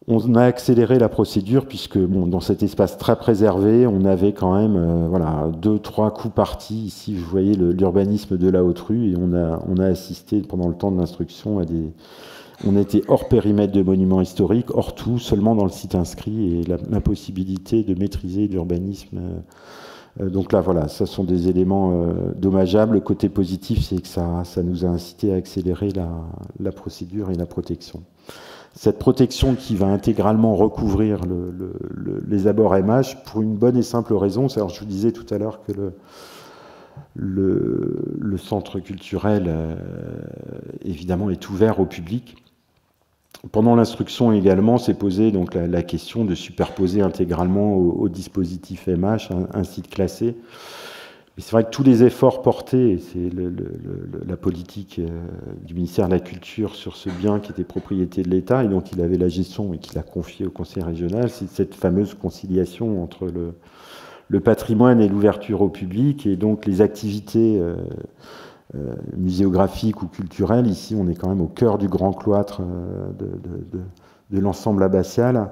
On a accéléré la procédure puisque bon, dans cet espace très préservé, on avait quand même voilà, 2-3 coups partis. Ici, vous voyez l'urbanisme de la Haute-Rue et on a assisté pendant le temps de l'instruction à des... On était hors périmètre de monuments historiques, hors tout, seulement dans le site inscrit et la possibilité de maîtriser l'urbanisme. Donc là, voilà, ce sont des éléments dommageables. Le côté positif, c'est que ça nous a incité à accélérer la procédure et la protection. Cette protection qui va intégralement recouvrir les abords MH pour une bonne et simple raison. Alors, je vous disais tout à l'heure que le centre culturel, évidemment, est ouvert au public. Pendant l'instruction également, s'est posée donc la question de superposer intégralement au dispositif MH un site classé. Et c'est vrai que tous les efforts portés, c'est la politique du ministère de la Culture sur ce bien qui était propriété de l'État et dont il avait la gestion et qu'il a confié au Conseil régional, c'est cette fameuse conciliation entre le patrimoine et l'ouverture au public et donc les activités muséographiques ou culturelles. Ici, on est quand même au cœur du grand cloître de l'ensemble abbatial.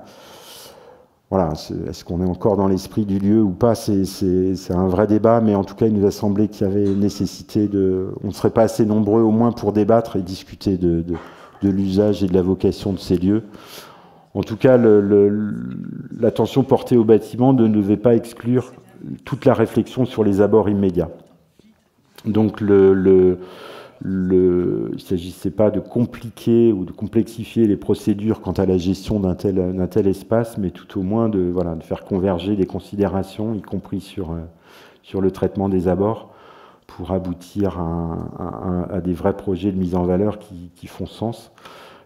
Voilà, est-ce qu'on est encore dans l'esprit du lieu ou pas, c'est un vrai débat, mais en tout cas, il nous a semblé qu'il y avait nécessité on ne serait pas assez nombreux au moins pour débattre et discuter de l'usage et de la vocation de ces lieux. En tout cas, l'attention portée au bâtiment ne devait pas exclure toute la réflexion sur les abords immédiats. Donc, il ne s'agissait pas de compliquer ou de complexifier les procédures quant à la gestion d'un tel espace, mais tout au moins de faire converger des considérations, y compris sur le traitement des abords, pour aboutir à des vrais projets de mise en valeur qui font sens.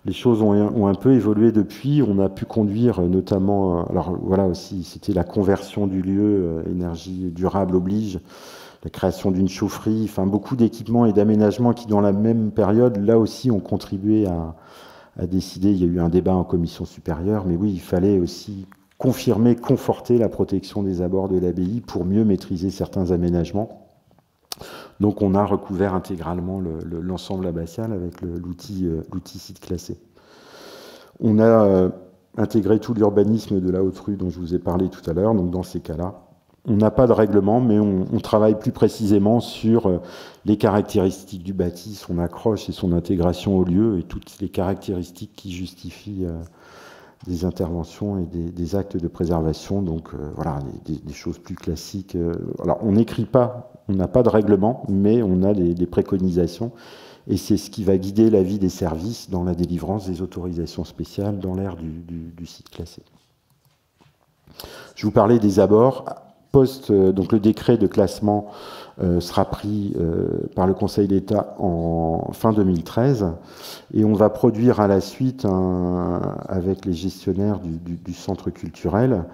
Les choses ont un peu évolué depuis. On a pu conduire notamment, alors voilà aussi, c'était la conversion du lieu, énergie durable oblige, la création d'une chaufferie, enfin beaucoup d'équipements et d'aménagements qui, dans la même période, là aussi, ont contribué à décider. Il y a eu un débat en commission supérieure, mais oui, il fallait aussi confirmer, conforter la protection des abords de l'abbaye pour mieux maîtriser certains aménagements. Donc on a recouvert intégralement l'ensemble abbatial avec l'outil site classé. On a intégré tout l'urbanisme de la Haute-Rue dont je vous ai parlé tout à l'heure, donc dans ces cas-là. On n'a pas de règlement, mais on travaille plus précisément sur les caractéristiques du bâti, son accroche et son intégration au lieu, et toutes les caractéristiques qui justifient des interventions et des actes de préservation. Donc voilà, des choses plus classiques. Alors on n'écrit pas, on n'a pas de règlement, mais on a des préconisations, et c'est ce qui va guider l'avis des services dans la délivrance des autorisations spéciales dans l'ère du site classé. Je vous parlais des abords. Donc le décret de classement sera pris par le Conseil d'État en fin 2013 et on va produire à la suite avec les gestionnaires du centre culturel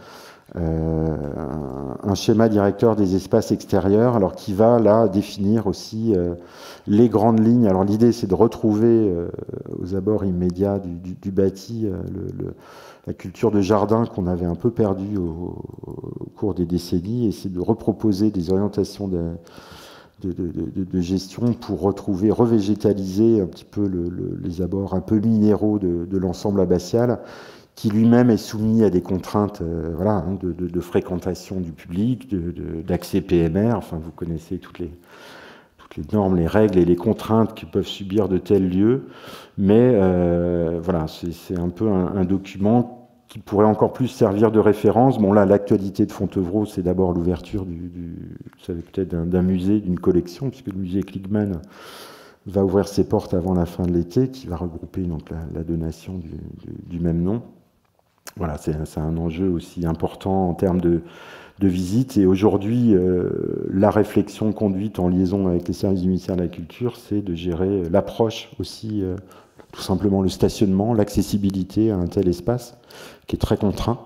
un schéma directeur des espaces extérieurs, alors qui va là définir aussi les grandes lignes. Alors l'idée c'est de retrouver aux abords immédiats du bâti la culture de jardin qu'on avait un peu perdue au cours des décennies, et c'est de reproposer des orientations de gestion pour retrouver, revégétaliser un petit peu les abords un peu minéraux de l'ensemble abbatial, qui lui-même est soumis à des contraintes de fréquentation du public, d'accès PMR, enfin vous connaissez toutes les normes, les règles et les contraintes que peuvent subir de tels lieux, mais voilà, c'est un peu un document qui pourrait encore plus servir de référence. Bon là, l'actualité de Fontevraud, c'est d'abord l'ouverture vous savez peut-être, d'un musée, d'une collection, puisque le musée Kligman va ouvrir ses portes avant la fin de l'été, qui va regrouper donc la donation du même nom. Voilà, c'est un enjeu aussi important en termes de visite. Et aujourd'hui, la réflexion conduite en liaison avec les services du ministère de la Culture, c'est de gérer l'approche aussi, tout simplement le stationnement, l'accessibilité à un tel espace, qui est très contraint.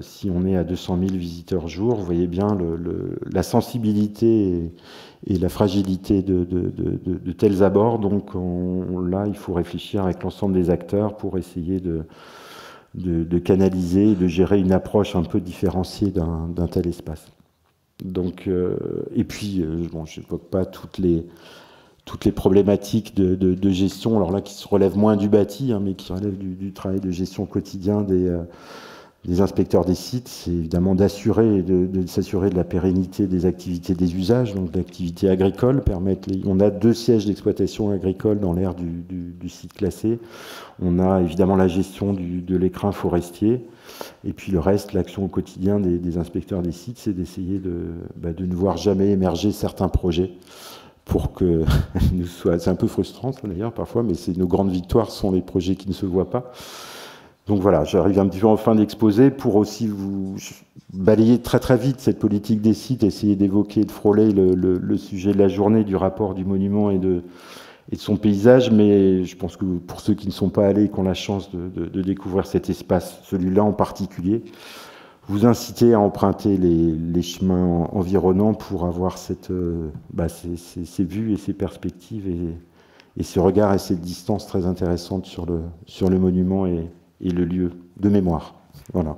Si on est à 200 000 visiteurs jour, vous voyez bien la sensibilité et la fragilité de tels abords. Donc là, il faut réfléchir avec l'ensemble des acteurs pour essayer de canaliser, de gérer une approche un peu différenciée d'un tel espace. Donc, et puis, bon, je n'évoque pas toutes toutes les problématiques de gestion, alors là qui se relèvent moins du bâti, hein, mais qui relèvent du travail de gestion quotidien des inspecteurs des sites, c'est évidemment d'assurer, de s'assurer de la pérennité des activités des usages, donc l'activité agricole. On a 2 sièges d'exploitation agricole dans l'aire du site classé. On a évidemment la gestion de l'écrin forestier. Et puis le reste, l'action au quotidien des inspecteurs des sites, c'est d'essayer de ne voir jamais émerger certains projets pour que nous soit. C'est un peu frustrant d'ailleurs parfois, mais nos grandes victoires sont les projets qui ne se voient pas. Donc voilà, j'arrive un petit peu en fin d'exposé pour aussi vous balayer très très vite cette politique des sites, essayer d'évoquer, de frôler le sujet de la journée, du rapport du monument et de son paysage, mais je pense que pour ceux qui ne sont pas allés et qui ont la chance de découvrir cet espace, celui-là en particulier, vous inciter à emprunter les chemins environnants pour avoir ces vues et ces perspectives et ce regard et cette distance très intéressante sur le monument et le lieu de mémoire. Voilà.